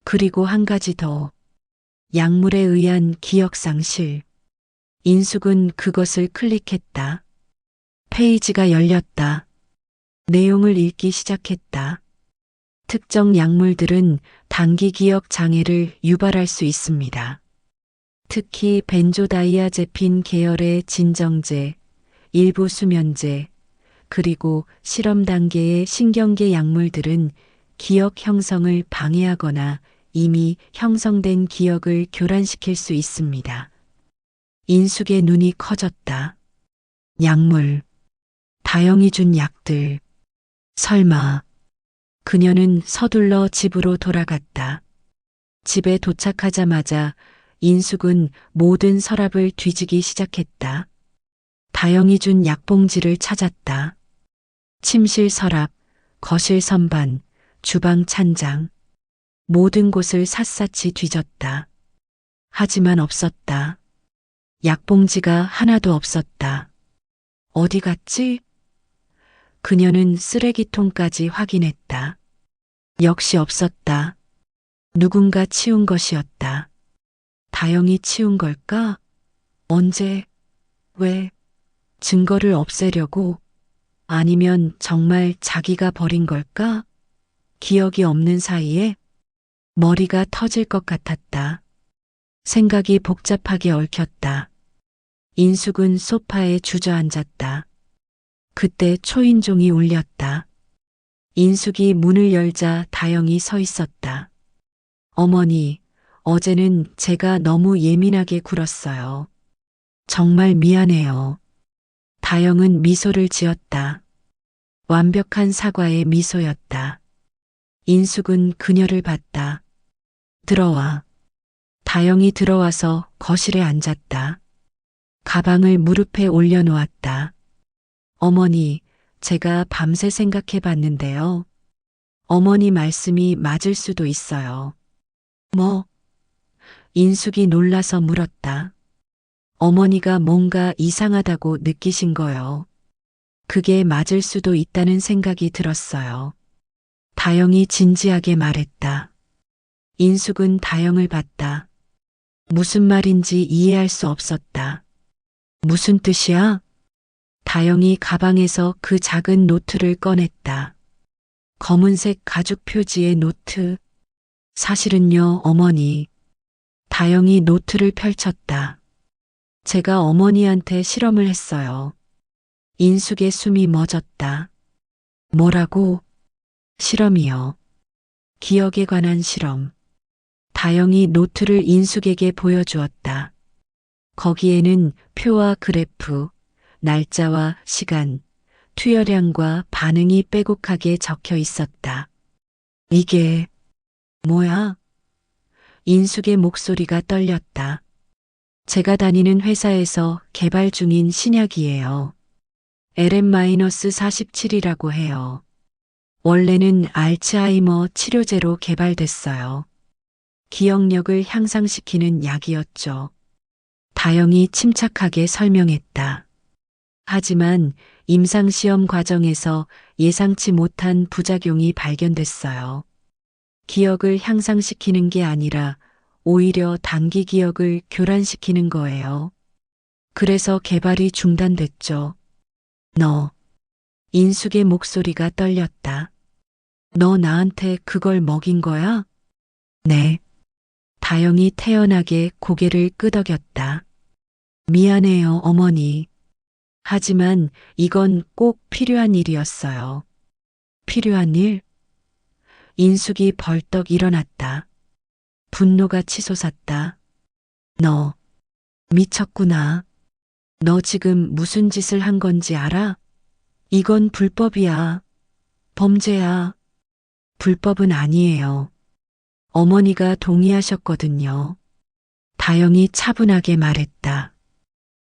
그리고 한 가지 더. 약물에 의한 기억 상실. 인숙은 그것을 클릭했다. 페이지가 열렸다. 내용을 읽기 시작했다. 특정 약물들은 단기 기억 장애를 유발할 수 있습니다. 특히 벤조다이아제핀 계열의 진정제, 일부 수면제, 그리고 실험 단계의 신경계 약물들은 기억 형성을 방해하거나 이미 형성된 기억을 교란시킬 수 있습니다. 인숙의 눈이 커졌다. 약물, 다영이 준 약들. 설마. 그녀는 서둘러 집으로 돌아갔다. 집에 도착하자마자 인숙은 모든 서랍을 뒤지기 시작했다. 다영이 준 약봉지를 찾았다. 침실 서랍, 거실 선반, 주방 찬장. 모든 곳을 샅샅이 뒤졌다. 하지만 없었다. 약봉지가 하나도 없었다. 어디 갔지? 그녀는 쓰레기통까지 확인했다. 역시 없었다. 누군가 치운 것이었다. 다영이 치운 걸까? 언제? 왜? 증거를 없애려고? 아니면 정말 자기가 버린 걸까? 기억이 없는 사이에 머리가 터질 것 같았다. 생각이 복잡하게 얽혔다. 인숙은 소파에 주저앉았다. 그때 초인종이 울렸다. 인숙이 문을 열자 다영이 서 있었다. 어머니, 어제는 제가 너무 예민하게 굴었어요. 정말 미안해요. 다영은 미소를 지었다. 완벽한 사과의 미소였다. 인숙은 그녀를 봤다. 들어와. 다영이 들어와서 거실에 앉았다. 가방을 무릎에 올려놓았다. 어머니, 제가 밤새 생각해 봤는데요. 어머니 말씀이 맞을 수도 있어요. 뭐? 인숙이 놀라서 물었다. 어머니가 뭔가 이상하다고 느끼신 거요. 그게 맞을 수도 있다는 생각이 들었어요. 다영이 진지하게 말했다. 인숙은 다영을 봤다. 무슨 말인지 이해할 수 없었다. 무슨 뜻이야? 다영이 가방에서 그 작은 노트를 꺼냈다. 검은색 가죽 표지의 노트. 사실은요, 어머니. 다영이 노트를 펼쳤다. 제가 어머니한테 실험을 했어요. 인숙의 숨이 멎었다. 뭐라고? 실험이요. 기억에 관한 실험. 다영이 노트를 인숙에게 보여주었다. 거기에는 표와 그래프, 날짜와 시간, 투여량과 반응이 빼곡하게 적혀 있었다. 이게 뭐야? 인숙의 목소리가 떨렸다. 제가 다니는 회사에서 개발 중인 신약이에요. LM-47이라고 해요. 원래는 알츠하이머 치료제로 개발됐어요. 기억력을 향상시키는 약이었죠. 다영이 침착하게 설명했다. 하지만 임상시험 과정에서 예상치 못한 부작용이 발견됐어요. 기억을 향상시키는 게 아니라 오히려 단기 기억을 교란시키는 거예요. 그래서 개발이 중단됐죠. 너, 인숙의 목소리가 떨렸다. 너 나한테 그걸 먹인 거야? 네. 다영이 태연하게 고개를 끄덕였다. 미안해요, 어머니. 하지만 이건 꼭 필요한 일이었어요. 필요한 일? 인숙이 벌떡 일어났다. 분노가 치솟았다. 너, 미쳤구나. 너 지금 무슨 짓을 한 건지 알아? 이건 불법이야. 범죄야. 불법은 아니에요. 어머니가 동의하셨거든요. 다영이 차분하게 말했다.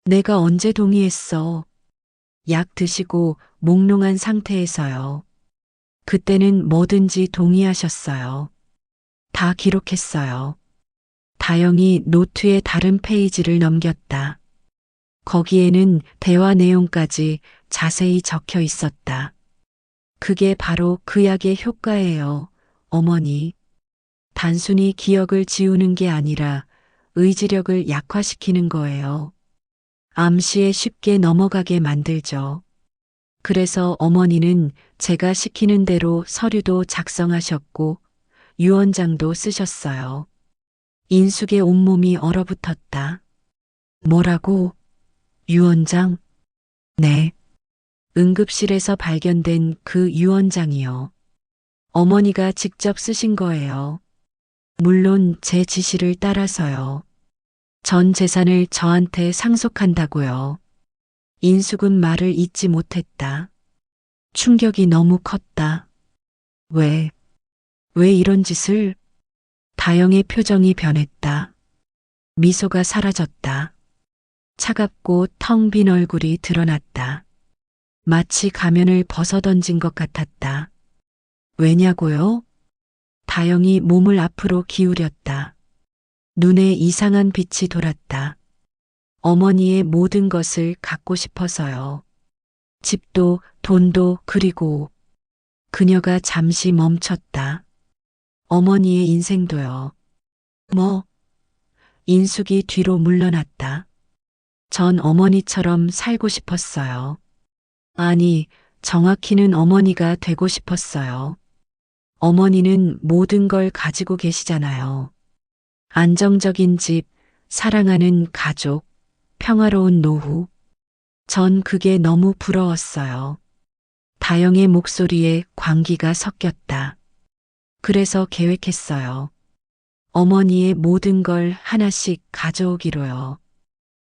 내가 언제 동의했어? 약 드시고 몽롱한 상태에서요. 그때는 뭐든지 동의하셨어요. 다 기록했어요. 다영이 노트의 다른 페이지를 넘겼다. 거기에는 대화 내용까지 자세히 적혀 있었다. 그게 바로 그 약의 효과예요, 어머니. 단순히 기억을 지우는 게 아니라 의지력을 약화시키는 거예요. 암시에 쉽게 넘어가게 만들죠. 그래서 어머니는 제가 시키는 대로 서류도 작성하셨고 유언장도 쓰셨어요. 인숙의 온몸이 얼어붙었다. 뭐라고? 유언장? 네. 응급실에서 발견된 그 유언장이요. 어머니가 직접 쓰신 거예요. 물론 제 지시를 따라서요. 전 재산을 저한테 상속한다고요. 인숙은 말을 잇지 못했다. 충격이 너무 컸다. 왜 이런 짓을? 다영의 표정이 변했다. 미소가 사라졌다. 차갑고 텅 빈 얼굴이 드러났다. 마치 가면을 벗어던진 것 같았다. 왜냐고요? 다영이 몸을 앞으로 기울였다. 눈에 이상한 빛이 돌았다. 어머니의 모든 것을 갖고 싶어서요. 집도, 돈도, 그리고 그녀가 잠시 멈췄다. 어머니의 인생도요. 뭐? 인숙이 뒤로 물러났다. 전 어머니처럼 살고 싶었어요. 아니, 정확히는 어머니가 되고 싶었어요. 어머니는 모든 걸 가지고 계시잖아요. 안정적인 집, 사랑하는 가족, 평화로운 노후. 전 그게 너무 부러웠어요. 다영의 목소리에 광기가 섞였다. 그래서 계획했어요. 어머니의 모든 걸 하나씩 가져오기로요.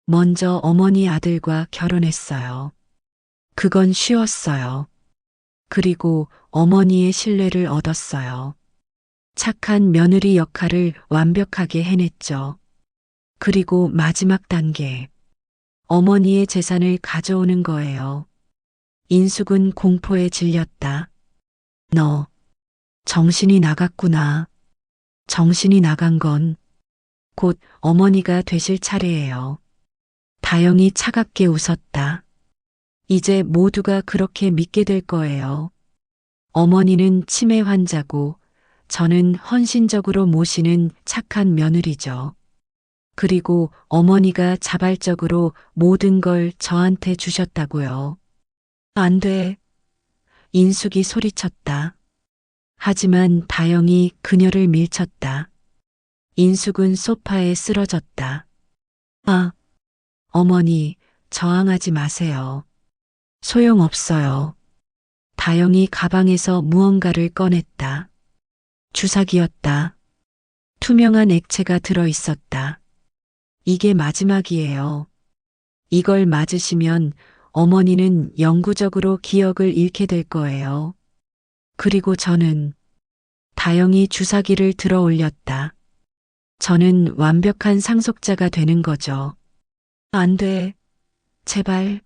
먼저 어머니 아들과 결혼했어요. 그건 쉬웠어요. 그리고 어머니의 신뢰를 얻었어요. 착한 며느리 역할을 완벽하게 해냈죠. 그리고 마지막 단계. 어머니의 재산을 가져오는 거예요. 인숙은 공포에 질렸다. 너, 정신이 나갔구나. 정신이 나간 건 곧 어머니가 되실 차례예요. 다영이 차갑게 웃었다. 이제 모두가 그렇게 믿게 될 거예요. 어머니는 치매 환자고 저는 헌신적으로 모시는 착한 며느리죠. 그리고 어머니가 자발적으로 모든 걸 저한테 주셨다고요. 안 돼. 인숙이 소리쳤다. 하지만 다영이 그녀를 밀쳤다. 인숙은 소파에 쓰러졌다. 아, 어머니, 저항하지 마세요. 소용없어요. 다영이 가방에서 무언가를 꺼냈다. 주사기였다. 투명한 액체가 들어 있었다. 이게 마지막이에요. 이걸 맞으시면 어머니는 영구적으로 기억을 잃게 될 거예요. 그리고 저는 다영이 주사기를 들어 올렸다. 저는 완벽한 상속자가 되는 거죠. 안 돼. 제발.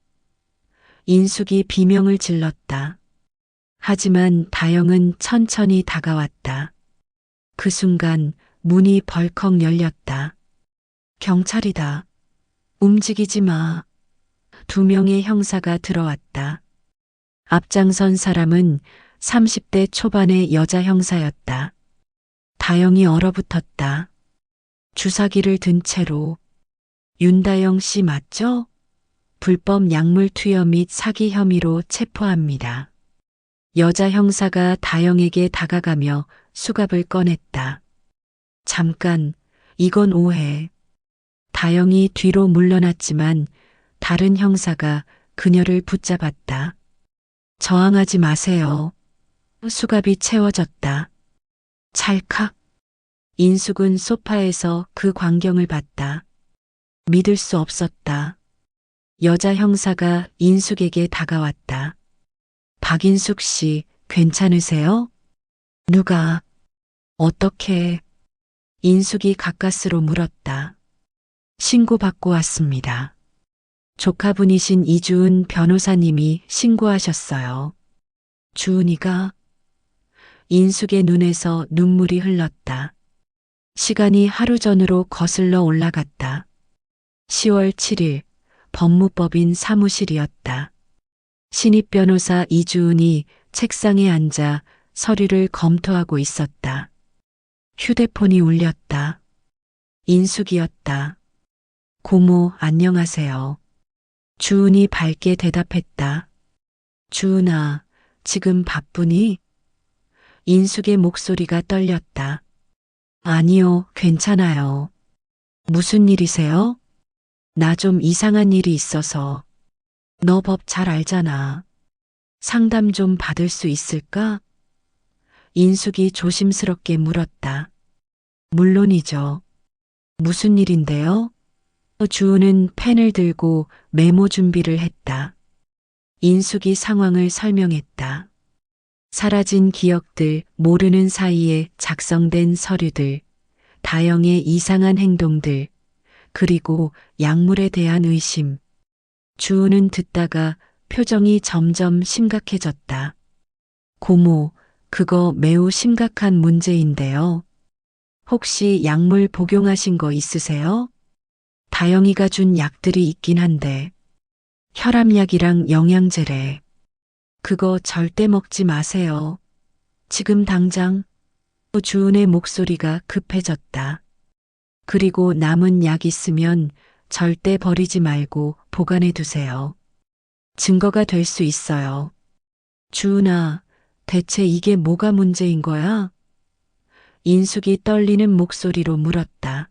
인숙이 비명을 질렀다. 하지만 다영은 천천히 다가왔다. 그 순간 문이 벌컥 열렸다. 경찰이다. 움직이지 마. 2명의 형사가 들어왔다. 앞장선 사람은 30대 초반의 여자 형사였다. 다영이 얼어붙었다. 주사기를 든 채로. 윤다영 씨 맞죠? 불법 약물 투여 및 사기 혐의로 체포합니다. 여자 형사가 다영에게 다가가며 수갑을 꺼냈다. 잠깐, 이건 오해. 다영이 뒤로 물러났지만 다른 형사가 그녀를 붙잡았다. 저항하지 마세요. 수갑이 채워졌다. 찰칵. 인숙은 소파에서 그 광경을 봤다. 믿을 수 없었다. 여자 형사가 인숙에게 다가왔다. 박인숙 씨, 괜찮으세요? 누가? 어떻게? 인숙이 가까스로 물었다. 신고받고 왔습니다. 조카분이신 이주은 변호사님이 신고하셨어요. 주은이가? 인숙의 눈에서 눈물이 흘렀다. 시간이 하루 전으로 거슬러 올라갔다. 10월 7일 법무법인 사무실이었다. 신입 변호사 이주은이 책상에 앉아 서류를 검토하고 있었다. 휴대폰이 울렸다. 인숙이었다. 고모, 안녕하세요. 주은이 밝게 대답했다. 주은아, 지금 바쁘니? 인숙의 목소리가 떨렸다. 아니요, 괜찮아요. 무슨 일이세요? 나 좀 이상한 일이 있어서. 너 법 잘 알잖아. 상담 좀 받을 수 있을까? 인숙이 조심스럽게 물었다. 물론이죠. 무슨 일인데요? 주은은 펜을 들고 메모 준비를 했다. 인숙이 상황을 설명했다. 사라진 기억들, 모르는 사이에 작성된 서류들, 다영의 이상한 행동들, 그리고 약물에 대한 의심. 주은은 듣다가 표정이 점점 심각해졌다. 고모, 그거 매우 심각한 문제인데요. 혹시 약물 복용하신 거 있으세요? 다영이가 준 약들이 있긴 한데, 혈압약이랑 영양제래. 그거 절대 먹지 마세요. 지금 당장. 주은의 목소리가 급해졌다. 그리고 남은 약 있으면 절대 버리지 말고 보관해 두세요. 증거가 될 수 있어요. 주은아, 대체 이게 뭐가 문제인 거야? 인숙이 떨리는 목소리로 물었다.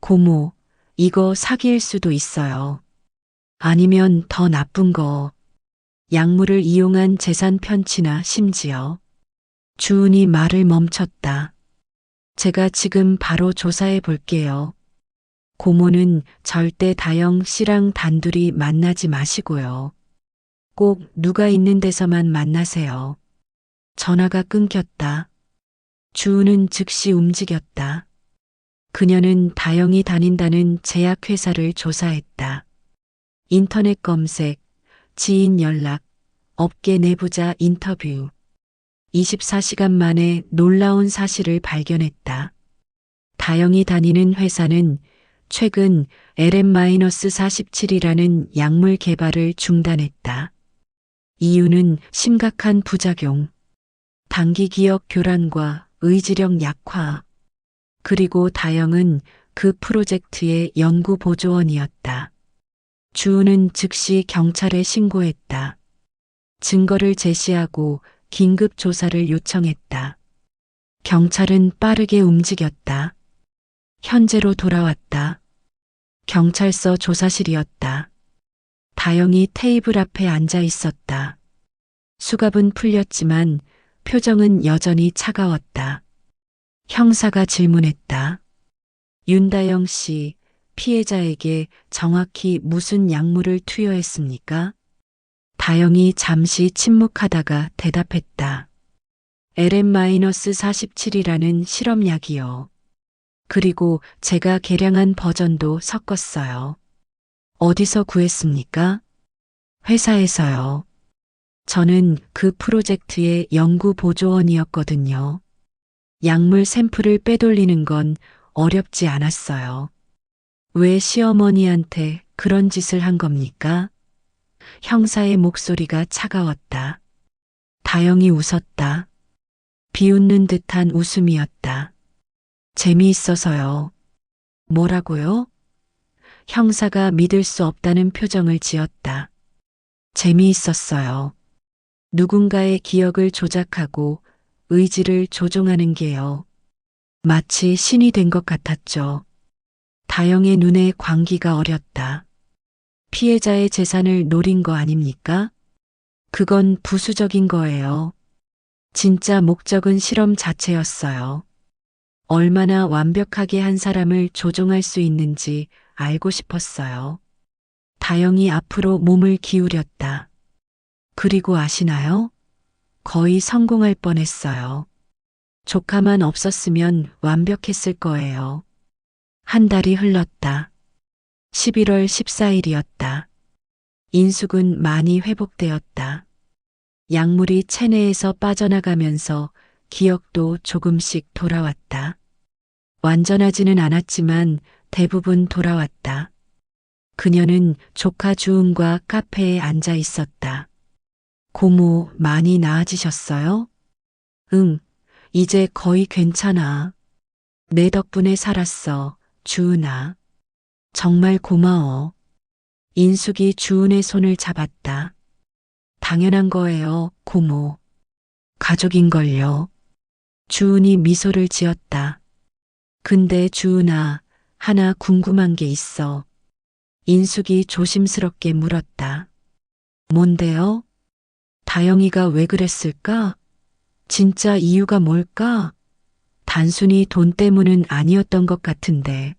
고모, 이거 사기일 수도 있어요. 아니면 더 나쁜 거. 약물을 이용한 재산 편취나 심지어. 주은이 말을 멈췄다. 제가 지금 바로 조사해 볼게요. 고모는 절대 다영 씨랑 단둘이 만나지 마시고요. 꼭 누가 있는 데서만 만나세요. 전화가 끊겼다. 주은은 즉시 움직였다. 그녀는 다영이 다닌다는 제약회사를 조사했다. 인터넷 검색, 지인 연락, 업계 내부자 인터뷰. 24시간 만에 놀라운 사실을 발견했다. 다영이 다니는 회사는 최근 LM-47이라는 약물 개발을 중단했다. 이유는 심각한 부작용, 단기 기억 교란과 의지력 약화. 그리고 다영은 그 프로젝트의 연구 보조원이었다. 주은은 즉시 경찰에 신고했다. 증거를 제시하고 긴급 조사를 요청했다. 경찰은 빠르게 움직였다. 현재로 돌아왔다. 경찰서 조사실이었다. 다영이 테이블 앞에 앉아 있었다. 수갑은 풀렸지만 표정은 여전히 차가웠다. 형사가 질문했다. 윤다영 씨, 피해자에게 정확히 무슨 약물을 투여했습니까? 다영이 잠시 침묵하다가 대답했다. LM-47이라는 실험약이요. 그리고 제가 개량한 버전도 섞었어요. 어디서 구했습니까? 회사에서요. 저는 그 프로젝트의 연구 보조원이었거든요. 약물 샘플을 빼돌리는 건 어렵지 않았어요. 왜 시어머니한테 그런 짓을 한 겁니까? 형사의 목소리가 차가웠다. 다영이 웃었다. 비웃는 듯한 웃음이었다. 재미있어서요. 뭐라고요? 형사가 믿을 수 없다는 표정을 지었다. 재미있었어요. 누군가의 기억을 조작하고 의지를 조종하는 게요. 마치 신이 된 것 같았죠. 다영의 눈에 광기가 어렸다. 피해자의 재산을 노린 거 아닙니까? 그건 부수적인 거예요. 진짜 목적은 실험 자체였어요. 얼마나 완벽하게 한 사람을 조종할 수 있는지 알고 싶었어요. 다영이 앞으로 몸을 기울였다. 그리고 아시나요? 거의 성공할 뻔했어요. 조카만 없었으면 완벽했을 거예요. 한 달이 흘렀다. 11월 14일이었다. 인숙은 많이 회복되었다. 약물이 체내에서 빠져나가면서 기억도 조금씩 돌아왔다. 완전하지는 않았지만 대부분 돌아왔다. 그녀는 조카 주은과 카페에 앉아 있었다. 고모, 많이 나아지셨어요? 응, 이제 거의 괜찮아. 내 덕분에 살았어, 주은아. 정말 고마워. 인숙이 주은의 손을 잡았다. 당연한 거예요, 고모. 가족인걸요. 주은이 미소를 지었다. 근데 주은아, 하나 궁금한 게 있어. 인숙이 조심스럽게 물었다. 뭔데요? 다영이가 왜 그랬을까? 진짜 이유가 뭘까? 단순히 돈 때문은 아니었던 것 같은데.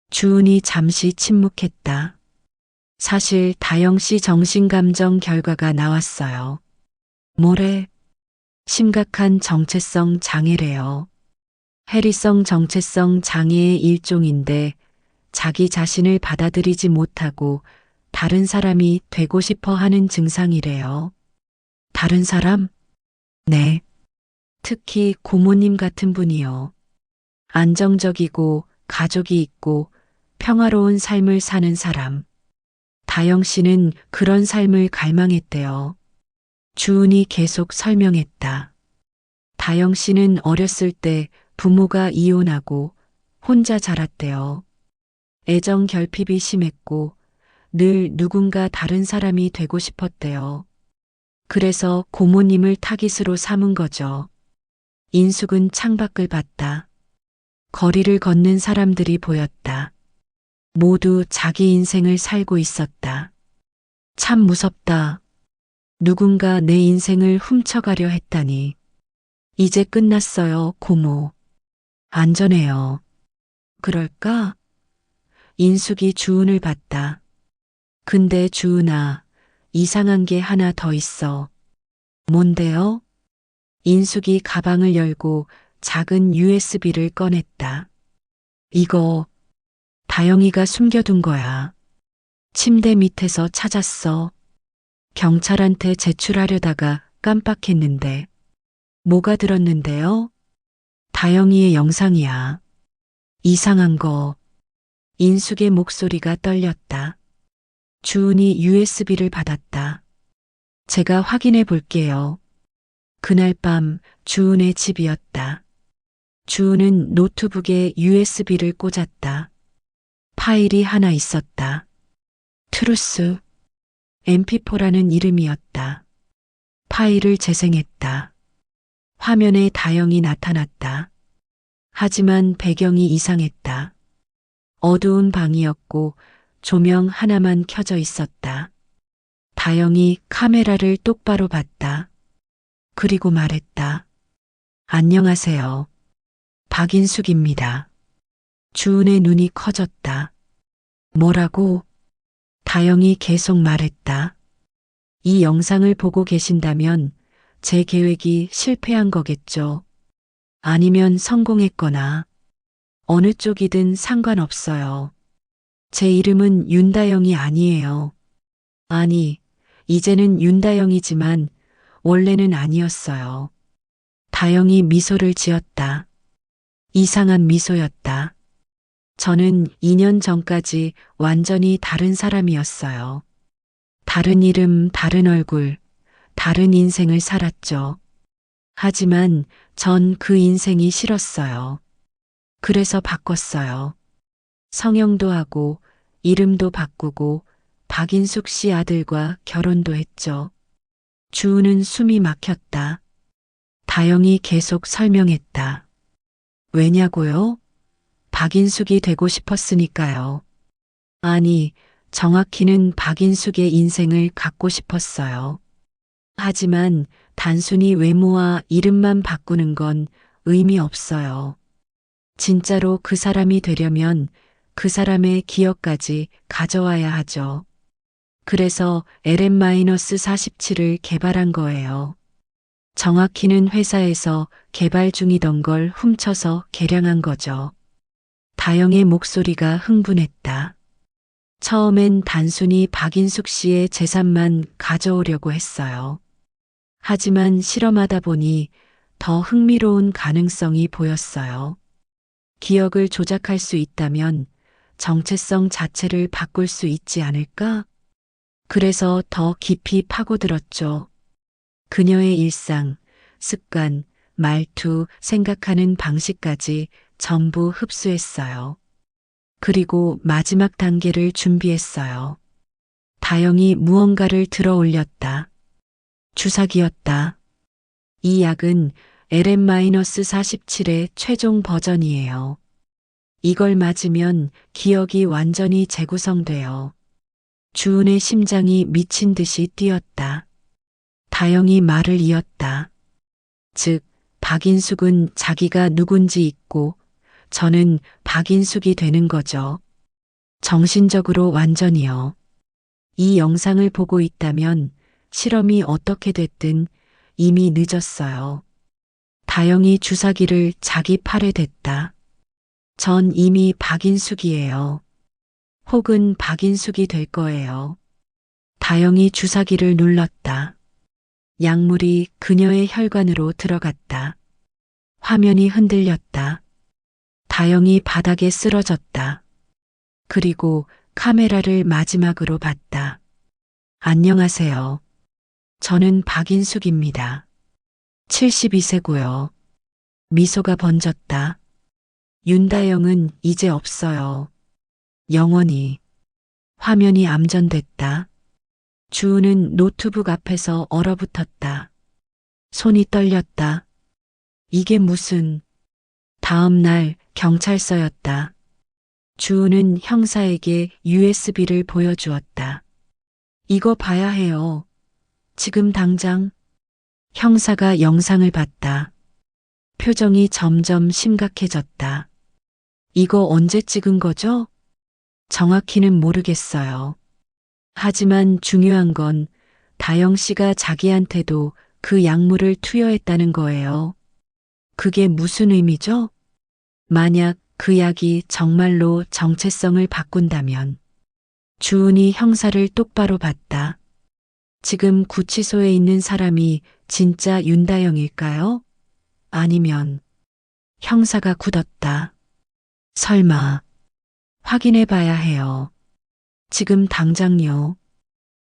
주은이 잠시 침묵했다. 사실 다영 씨 정신감정 결과가 나왔어요. 뭐래? 심각한 정체성 장애래요. 해리성 정체성 장애의 일종인데 자기 자신을 받아들이지 못하고 다른 사람이 되고 싶어 하는 증상이래요. 다른 사람? 네. 특히 고모님 같은 분이요. 안정적이고 가족이 있고 평화로운 삶을 사는 사람. 다영 씨는 그런 삶을 갈망했대요. 주은이 계속 설명했다. 다영 씨는 어렸을 때 부모가 이혼하고 혼자 자랐대요. 애정 결핍이 심했고 늘 누군가 다른 사람이 되고 싶었대요. 그래서 고모님을 타깃으로 삼은 거죠. 인숙은 창밖을 봤다. 거리를 걷는 사람들이 보였다. 모두 자기 인생을 살고 있었다. 참 무섭다. 누군가 내 인생을 훔쳐가려 했다니. 이제 끝났어요, 고모. 안전해요. 그럴까? 인숙이 주은을 봤다. 근데 주은아, 이상한 게 하나 더 있어. 뭔데요? 인숙이 가방을 열고 작은 USB를 꺼냈다. 이거 다영이가 숨겨둔 거야. 침대 밑에서 찾았어. 경찰한테 제출하려다가 깜빡했는데. 뭐가 들었는데요? 다영이의 영상이야. 이상한 거. 인숙의 목소리가 떨렸다. 주은이 USB를 받았다. 제가 확인해 볼게요. 그날 밤 주은의 집이었다. 주은은 노트북에 USB를 꽂았다. 파일이 하나 있었다. 트루스 MP4라는 이름이었다. 파일을 재생했다. 화면에 다영이 나타났다. 하지만 배경이 이상했다. 어두운 방이었고 조명 하나만 켜져 있었다. 다영이 카메라를 똑바로 봤다. 그리고 말했다. 안녕하세요. 박인숙입니다. 주은의 눈이 커졌다. 뭐라고? 다영이 계속 말했다. 이 영상을 보고 계신다면 제 계획이 실패한 거겠죠. 아니면 성공했거나 어느 쪽이든 상관없어요. 제 이름은 윤다영이 아니에요. 아니, 이제는 윤다영이지만 원래는 아니었어요. 다영이 미소를 지었다. 이상한 미소였다. 저는 2년 전까지 완전히 다른 사람이었어요. 다른 이름, 다른 얼굴, 다른 인생을 살았죠. 하지만 전 그 인생이 싫었어요. 그래서 바꿨어요. 성형도 하고 이름도 바꾸고 박인숙 씨 아들과 결혼도 했죠. 주은은 숨이 막혔다. 다영이 계속 설명했다. 왜냐고요? 박인숙이 되고 싶었으니까요. 아니, 정확히는 박인숙의 인생을 갖고 싶었어요. 하지만 단순히 외모와 이름만 바꾸는 건 의미 없어요. 진짜로 그 사람이 되려면 그 사람의 기억까지 가져와야 하죠. 그래서 LM-47을 개발한 거예요. 정확히는 회사에서 개발 중이던 걸 훔쳐서 개량한 거죠. 다영의 목소리가 흥분했다. 처음엔 단순히 박인숙 씨의 재산만 가져오려고 했어요. 하지만 실험하다 보니 더 흥미로운 가능성이 보였어요. 기억을 조작할 수 있다면 정체성 자체를 바꿀 수 있지 않을까? 그래서 더 깊이 파고들었죠. 그녀의 일상, 습관, 말투, 생각하는 방식까지 전부 흡수했어요. 그리고 마지막 단계를 준비했어요. 다영이 무언가를 들어 올렸다. 주사기였다. 이 약은 LM-47의 최종 버전이에요. 이걸 맞으면 기억이 완전히 재구성돼요. 주은의 심장이 미친 듯이 뛰었다. 다영이 말을 이었다. 즉, 박인숙은 자기가 누군지 잊고 저는 박인숙이 되는 거죠. 정신적으로 완전히요. 이 영상을 보고 있다면 실험이 어떻게 됐든 이미 늦었어요. 다영이 주사기를 자기 팔에 댔다. 전 이미 박인숙이에요. 혹은 박인숙이 될 거예요. 다영이 주사기를 눌렀다. 약물이 그녀의 혈관으로 들어갔다. 화면이 흔들렸다. 다영이 바닥에 쓰러졌다. 그리고 카메라를 마지막으로 봤다. 안녕하세요. 저는 박인숙입니다. 72세고요. 미소가 번졌다. 윤다영은 이제 없어요. 영원히. 화면이 암전됐다. 주은은 노트북 앞에서 얼어붙었다. 손이 떨렸다. 이게 무슨... 다음 날 경찰서였다. 주은은 형사에게 USB를 보여주었다. 이거 봐야 해요. 지금 당장. 형사가 영상을 봤다. 표정이 점점 심각해졌다. 이거 언제 찍은 거죠? 정확히는 모르겠어요. 하지만 중요한 건 다영 씨가 자기한테도 그 약물을 투여했다는 거예요. 그게 무슨 의미죠? 만약 그 약이 정말로 정체성을 바꾼다면 주은이 형사를 똑바로 봤다. 지금 구치소에 있는 사람이 진짜 윤다영일까요? 아니면 형사가 굳었다. 설마 확인해 봐야 해요. 지금 당장요.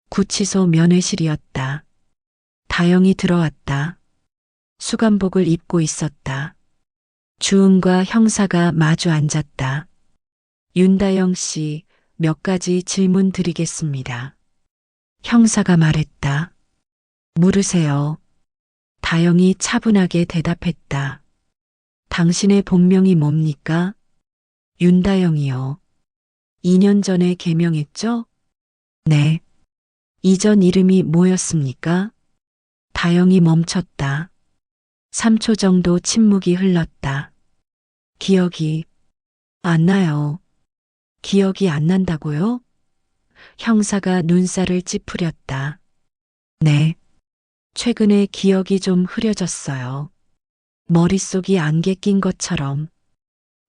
구치소 면회실이었다. 다영이 들어왔다. 수감복을 입고 있었다. 주은과 형사가 마주 앉았다. 윤다영 씨, 몇 가지 질문 드리겠습니다. 형사가 말했다. 물으세요. 다영이 차분하게 대답했다. 당신의 본명이 뭡니까? 윤다영이요. 2년 전에 개명했죠? 네. 이전 이름이 뭐였습니까? 다영이 멈췄다. 3초 정도 침묵이 흘렀다. 기억이 안 나요. 기억이 안 난다고요? 형사가 눈살을 찌푸렸다. 네. 최근에 기억이 좀 흐려졌어요. 머릿속이 안개 낀 것처럼.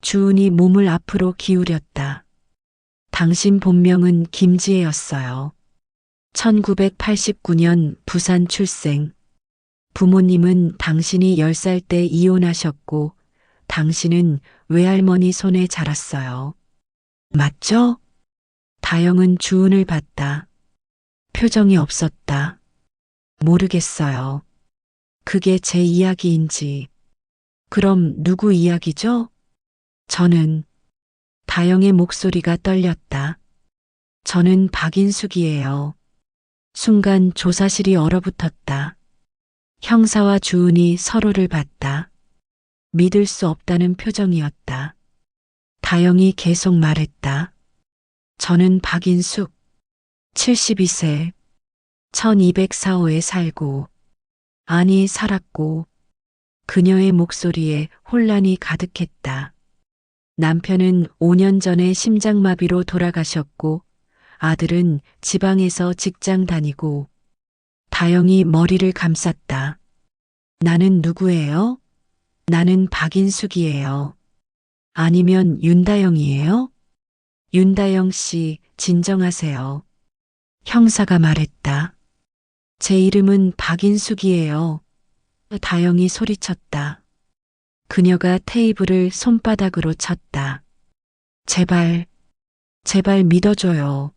주은이 몸을 앞으로 기울였다. 당신 본명은 김지혜였어요. 1989년 부산 출생. 부모님은 당신이 10살 때 이혼하셨고 당신은 외할머니 손에 자랐어요. 맞죠? 다영은 주은을 봤다. 표정이 없었다. 모르겠어요. 그게 제 이야기인지. 그럼 누구 이야기죠? 저는... 다영의 목소리가 떨렸다. 저는 박인숙이에요. 순간 조사실이 얼어붙었다. 형사와 주은이 서로를 봤다. 믿을 수 없다는 표정이었다. 다영이 계속 말했다. 저는 박인숙, 72세, 1204호에 살고, 아니 살았고, 그녀의 목소리에 혼란이 가득했다. 남편은 5년 전에 심장마비로 돌아가셨고, 아들은 지방에서 직장 다니고, 다영이 머리를 감쌌다. 나는 누구예요? 나는 박인숙이에요. 아니면 윤다영이에요? 윤다영 씨, 진정하세요. 형사가 말했다. 제 이름은 박인숙이에요. 다영이 소리쳤다. 그녀가 테이블을 손바닥으로 쳤다. 제발, 제발 믿어줘요.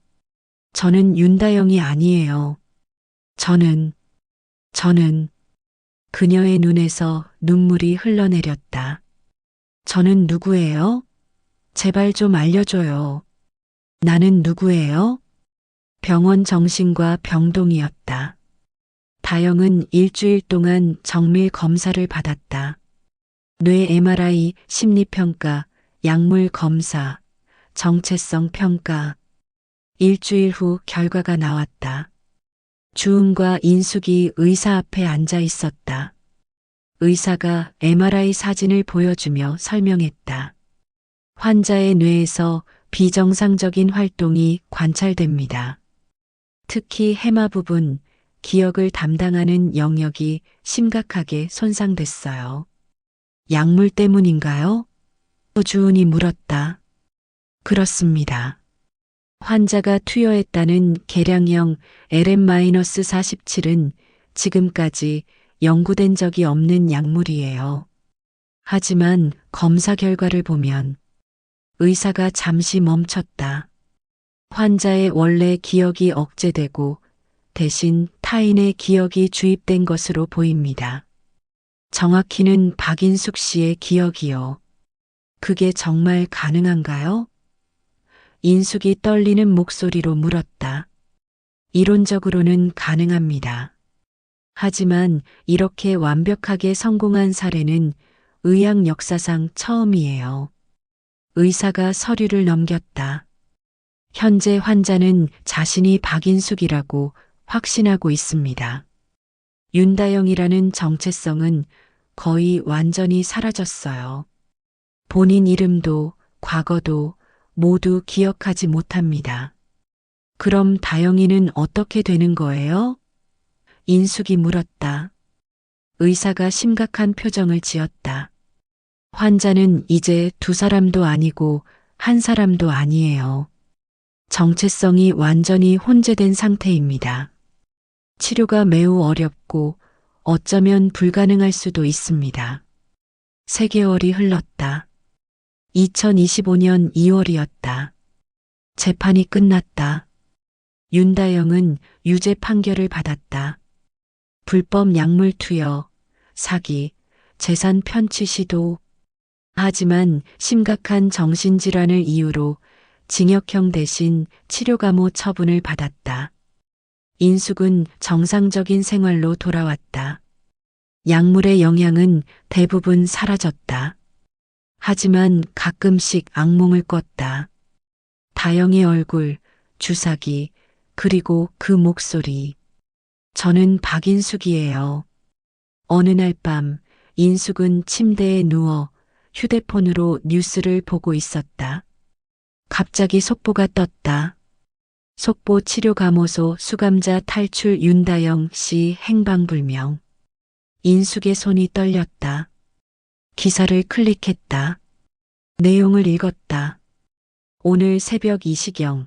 저는 윤다영이 아니에요. 저는 그녀의 눈에서 눈물이 흘러내렸다. 저는 누구예요? 제발 좀 알려줘요. 나는 누구예요? 병원 정신과 병동이었다. 다영은 일주일 동안 정밀 검사를 받았다. 뇌 MRI, 심리평가, 약물 검사, 정체성 평가. 일주일 후 결과가 나왔다. 주은과 인숙이 의사 앞에 앉아 있었다. 의사가 MRI 사진을 보여주며 설명했다. 환자의 뇌에서 비정상적인 활동이 관찰됩니다. 특히 해마 부분, 기억을 담당하는 영역이 심각하게 손상됐어요. 약물 때문인가요? 주은이 물었다. 그렇습니다. 환자가 투여했다는 계량형 LM-47은 지금까지 연구된 적이 없는 약물이에요. 하지만 검사 결과를 보면 의사가 잠시 멈췄다. 환자의 원래 기억이 억제되고 대신 타인의 기억이 주입된 것으로 보입니다. 정확히는 박인숙 씨의 기억이요. 그게 정말 가능한가요? 인숙이 떨리는 목소리로 물었다. 이론적으로는 가능합니다. 하지만 이렇게 완벽하게 성공한 사례는 의학 역사상 처음이에요. 의사가 서류를 넘겼다. 현재 환자는 자신이 박인숙이라고 확신하고 있습니다. 윤다영이라는 정체성은 거의 완전히 사라졌어요. 본인 이름도 과거도 모두 기억하지 못합니다. 그럼 다영이는 어떻게 되는 거예요? 인숙이 물었다. 의사가 심각한 표정을 지었다. 환자는 이제 두 사람도 아니고 한 사람도 아니에요. 정체성이 완전히 혼재된 상태입니다. 치료가 매우 어렵고 어쩌면 불가능할 수도 있습니다. 3개월이 흘렀다. 2025년 2월이었다. 재판이 끝났다. 윤다영은 유죄 판결을 받았다. 불법 약물 투여, 사기, 재산 편취 시도. 하지만 심각한 정신질환을 이유로 징역형 대신 치료감호 처분을 받았다. 인숙은 정상적인 생활로 돌아왔다. 약물의 영향은 대부분 사라졌다. 하지만 가끔씩 악몽을 꿨다. 다영의 얼굴, 주사기, 그리고 그 목소리. 저는 박인숙이에요. 어느 날 밤 인숙은 침대에 누워 휴대폰으로 뉴스를 보고 있었다. 갑자기 속보가 떴다. 속보 치료감호소 수감자 탈출 윤다영 씨 행방불명. 인숙의 손이 떨렸다. 기사를 클릭했다. 내용을 읽었다. 오늘 새벽 2시경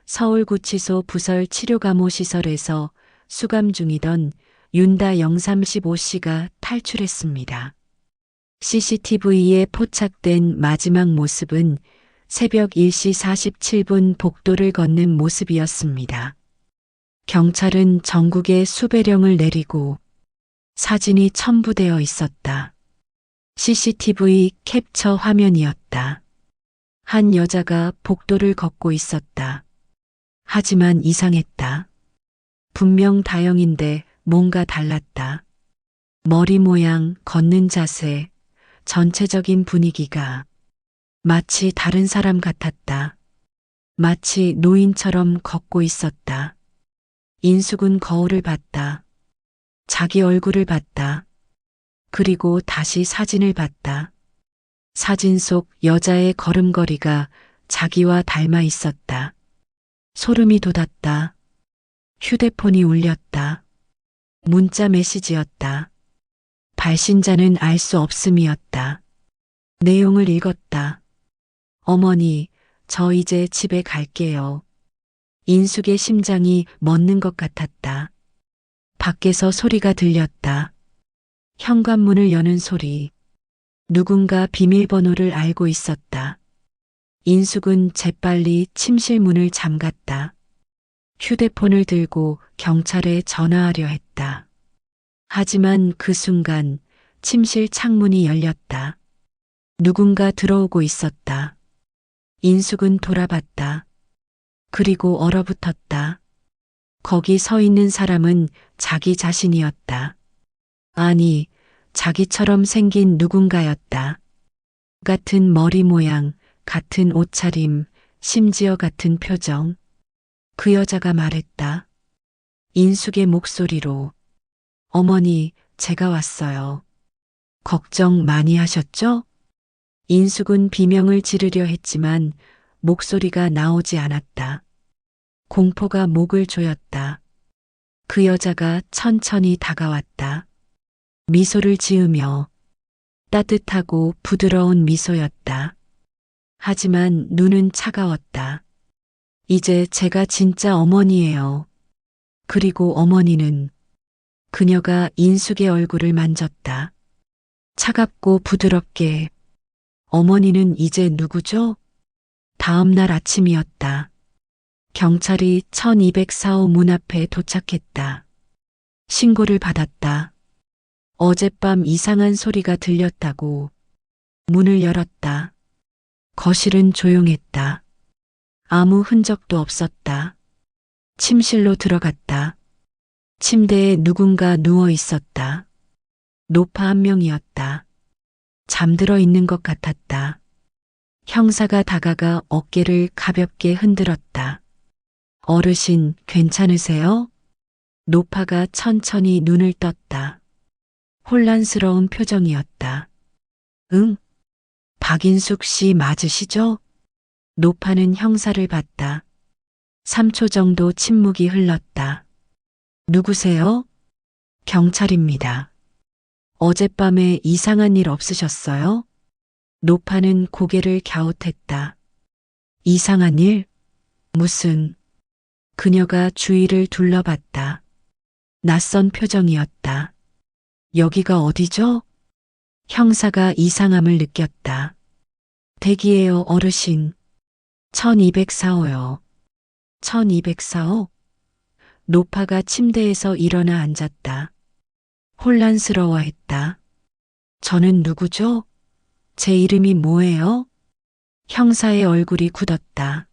서울구치소 부설 치료감호시설에서 수감 중이던 윤다영 35씨가 탈출했습니다. CCTV에 포착된 마지막 모습은 새벽 1시 47분 복도를 걷는 모습이었습니다. 경찰은 전국에 수배령을 내리고 사진이 첨부되어 있었다. CCTV 캡처 화면이었다. 한 여자가 복도를 걷고 있었다. 하지만 이상했다. 분명 다영인데 뭔가 달랐다. 머리 모양, 걷는 자세, 전체적인 분위기가 마치 다른 사람 같았다. 마치 노인처럼 걷고 있었다. 인숙은 거울을 봤다. 자기 얼굴을 봤다. 그리고 다시 사진을 봤다. 사진 속 여자의 걸음걸이가 자기와 닮아 있었다. 소름이 돋았다. 휴대폰이 울렸다. 문자 메시지였다. 발신자는 알 수 없음이었다. 내용을 읽었다. 어머니, 저 이제 집에 갈게요. 인숙의 심장이 멎는 것 같았다. 밖에서 소리가 들렸다. 현관문을 여는 소리. 누군가 비밀번호를 알고 있었다. 인숙은 재빨리 침실 문을 잠갔다. 휴대폰을 들고 경찰에 전화하려 했다. 하지만 그 순간 침실 창문이 열렸다. 누군가 들어오고 있었다. 인숙은 돌아봤다. 그리고 얼어붙었다. 거기 서 있는 사람은 자기 자신이었다. 아니, 자기처럼 생긴 누군가였다. 같은 머리 모양, 같은 옷차림, 심지어 같은 표정. 그 여자가 말했다. 인숙의 목소리로. 어머니, 제가 왔어요. 걱정 많이 하셨죠? 인숙은 비명을 지르려 했지만 목소리가 나오지 않았다. 공포가 목을 조였다. 그 여자가 천천히 다가왔다. 미소를 지으며 따뜻하고 부드러운 미소였다. 하지만 눈은 차가웠다. 이제 제가 진짜 어머니예요. 그리고 어머니는 그녀가 인숙의 얼굴을 만졌다. 차갑고 부드럽게. 어머니는 이제 누구죠? 다음 날 아침이었다. 경찰이 1204호 문 앞에 도착했다. 신고를 받았다. 어젯밤 이상한 소리가 들렸다고. 문을 열었다. 거실은 조용했다. 아무 흔적도 없었다. 침실로 들어갔다. 침대에 누군가 누워 있었다. 노파 한 명이었다. 잠들어 있는 것 같았다. 형사가 다가가 어깨를 가볍게 흔들었다. 어르신, 괜찮으세요? 노파가 천천히 눈을 떴다. 혼란스러운 표정이었다. 응? 박인숙 씨 맞으시죠? 노파는 형사를 봤다. 3초 정도 침묵이 흘렀다. 누구세요? 경찰입니다. 어젯밤에 이상한 일 없으셨어요? 노파는 고개를 갸웃했다. 이상한 일? 무슨? 그녀가 주위를 둘러봤다. 낯선 표정이었다. 여기가 어디죠? 형사가 이상함을 느꼈다. 댁이에요, 어르신. 1204호요. 1204호? 노파가 침대에서 일어나 앉았다. 혼란스러워했다. 저는 누구죠? 제 이름이 뭐예요? 형사의 얼굴이 굳었다.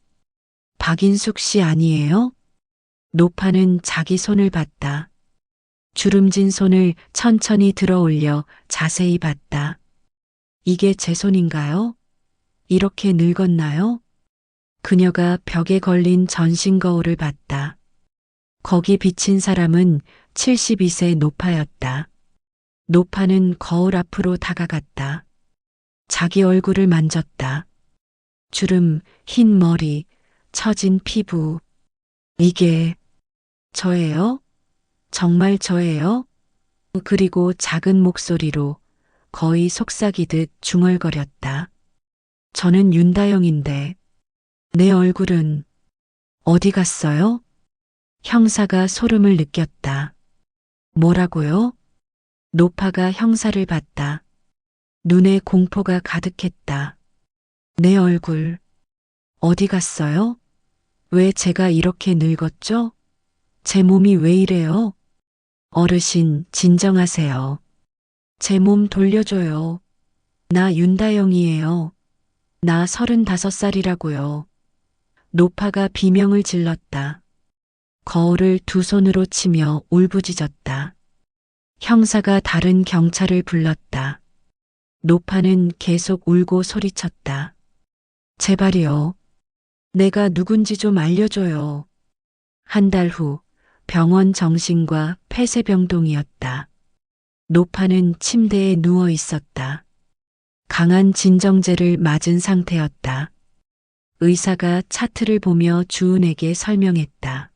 박인숙 씨 아니에요? 노파는 자기 손을 봤다. 주름진 손을 천천히 들어 올려 자세히 봤다. 이게 제 손인가요? 이렇게 늙었나요? 그녀가 벽에 걸린 전신 거울을 봤다. 거기 비친 사람은 72세 노파였다. 노파는 거울 앞으로 다가갔다. 자기 얼굴을 만졌다. 주름, 흰 머리, 처진 피부. 이게 저예요? 정말 저예요? 그리고 작은 목소리로 거의 속삭이듯 중얼거렸다. 저는 윤다영인데 내 얼굴은 어디 갔어요? 형사가 소름을 느꼈다. 뭐라고요? 노파가 형사를 봤다. 눈에 공포가 가득했다. 내 얼굴 어디 갔어요? 왜 제가 이렇게 늙었죠? 제 몸이 왜 이래요? 어르신, 진정하세요. 제 몸 돌려줘요. 나 윤다영이에요. 나 35살이라고요. 노파가 비명을 질렀다. 거울을 두 손으로 치며 울부짖었다. 형사가 다른 경찰을 불렀다. 노파는 계속 울고 소리쳤다. 제발이요. 내가 누군지 좀 알려줘요. 한 달 후 병원 정신과 폐쇄병동이었다. 노파는 침대에 누워 있었다. 강한 진정제를 맞은 상태였다. 의사가 차트를 보며 주은에게 설명했다.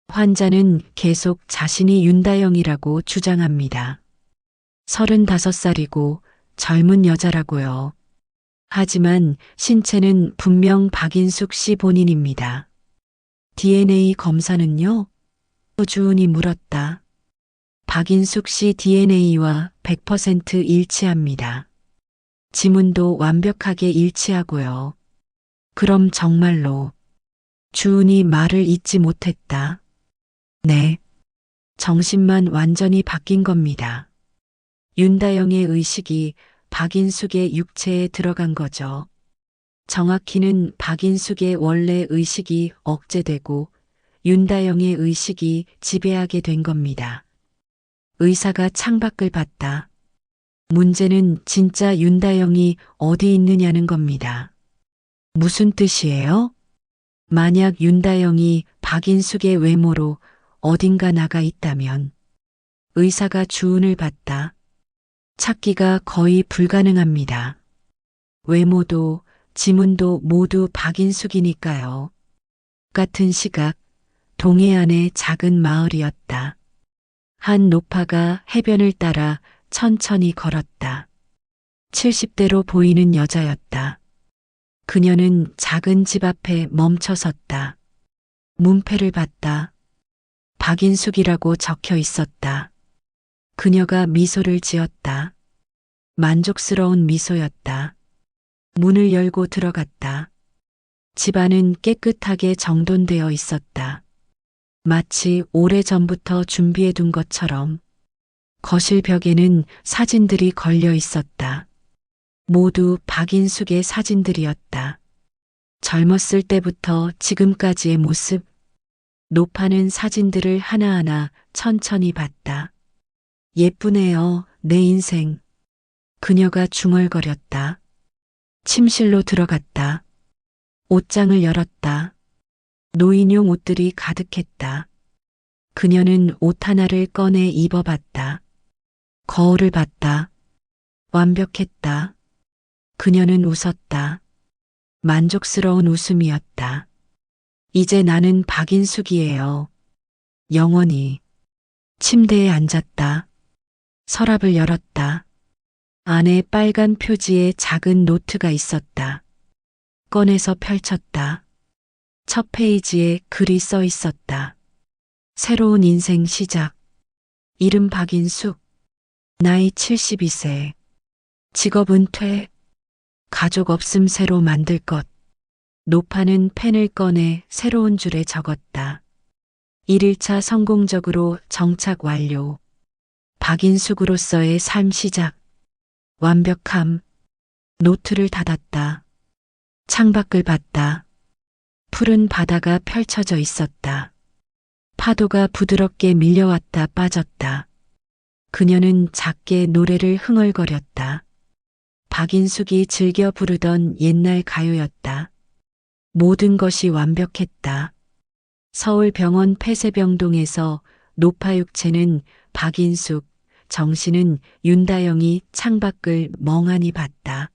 환자는 계속 자신이 윤다영이라고 주장합니다. 35살이고 젊은 여자라고요. 하지만 신체는 분명 박인숙 씨 본인입니다. DNA 검사는요? 주은이 물었다. 박인숙 씨 DNA와 100% 일치합니다. 지문도 완벽하게 일치하고요. 그럼 정말로 주은이 말을 잇지 못했다. 네. 정신만 완전히 바뀐 겁니다. 윤다영의 의식이 박인숙의 육체에 들어간 거죠. 정확히는 박인숙의 원래 의식이 억제되고 윤다영의 의식이 지배하게 된 겁니다. 의사가 창밖을 봤다. 문제는 진짜 윤다영이 어디 있느냐는 겁니다. 무슨 뜻이에요? 만약 윤다영이 박인숙의 외모로 어딘가 나가 있다면 의사가 주은을 봤다. 찾기가 거의 불가능합니다. 외모도 지문도 모두 박인숙이니까요. 같은 시각 동해안의 작은 마을이었다. 한 노파가 해변을 따라 천천히 걸었다. 70대로 보이는 여자였다. 그녀는 작은 집 앞에 멈춰 섰다. 문패를 봤다. 박인숙이라고 적혀 있었다. 그녀가 미소를 지었다. 만족스러운 미소였다. 문을 열고 들어갔다. 집안은 깨끗하게 정돈되어 있었다. 마치 오래전부터 준비해 둔 것처럼. 거실 벽에는 사진들이 걸려 있었다. 모두 박인숙의 사진들이었다. 젊었을 때부터 지금까지의 모습. 노파는 사진들을 하나하나 천천히 봤다. 예쁘네요, 내 인생. 그녀가 중얼거렸다. 침실로 들어갔다. 옷장을 열었다. 노인용 옷들이 가득했다. 그녀는 옷 하나를 꺼내 입어봤다. 거울을 봤다. 완벽했다. 그녀는 웃었다. 만족스러운 웃음이었다. 이제 나는 박인숙이에요. 영원히. 침대에 앉았다. 서랍을 열었다. 안에 빨간 표지에 작은 노트가 있었다. 꺼내서 펼쳤다. 첫 페이지에 글이 써 있었다. 새로운 인생 시작. 이름 박인숙. 나이 72세. 직업 은퇴. 가족 없음 새로 만들 것. 노파는 펜을 꺼내 새로운 줄에 적었다. 1일차 성공적으로 정착 완료. 박인숙으로서의 삶 시작. 완벽함. 노트를 닫았다. 창밖을 봤다. 푸른 바다가 펼쳐져 있었다. 파도가 부드럽게 밀려왔다 빠졌다. 그녀는 작게 노래를 흥얼거렸다. 박인숙이 즐겨 부르던 옛날 가요였다. 모든 것이 완벽했다. 서울 병원 폐쇄병동에서 노파 육체는 박인숙, 정신은 윤다영이 창밖을 멍하니 봤다.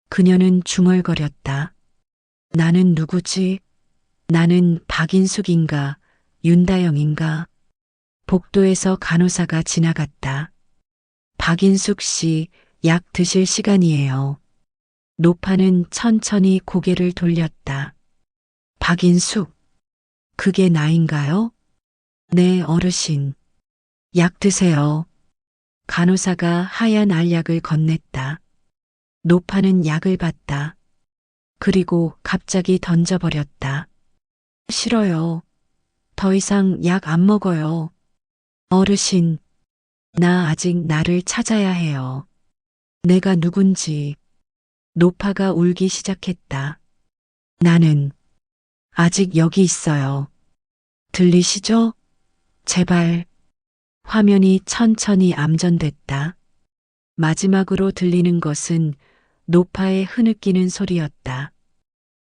그녀는 중얼거렸다. 나는 누구지? 나는 박인숙인가? 윤다영인가? 복도에서 간호사가 지나갔다. 박인숙 씨, 약 드실 시간이에요. 노파는 천천히 고개를 돌렸다. 박인숙, 그게 나인가요? 네, 어르신. 약 드세요. 간호사가 하얀 알약을 건넸다. 노파는 약을 받다. 그리고 갑자기 던져버렸다. 싫어요. 더 이상 약 안 먹어요. 어르신, 나 아직 나를 찾아야 해요. 내가 누군지. 노파가 울기 시작했다. 나는 아직 여기 있어요. 들리시죠? 제발. 화면이 천천히 암전됐다. 마지막으로 들리는 것은 노파의 흐느끼는 소리였다.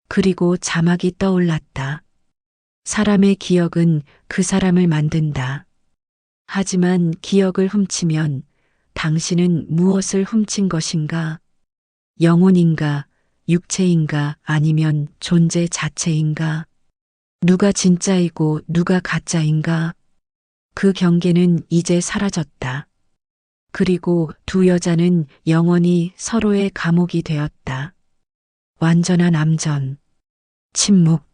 그리고 자막이 떠올랐다. 사람의 기억은 그 사람을 만든다. 하지만 기억을 훔치면 당신은 무엇을 훔친 것인가? 영혼인가, 육체인가, 아니면 존재 자체인가? 누가 진짜이고 누가 가짜인가? 그 경계는 이제 사라졌다. 그리고 두 여자는 영원히 서로의 감옥이 되었다. 완전한 암전. 침묵.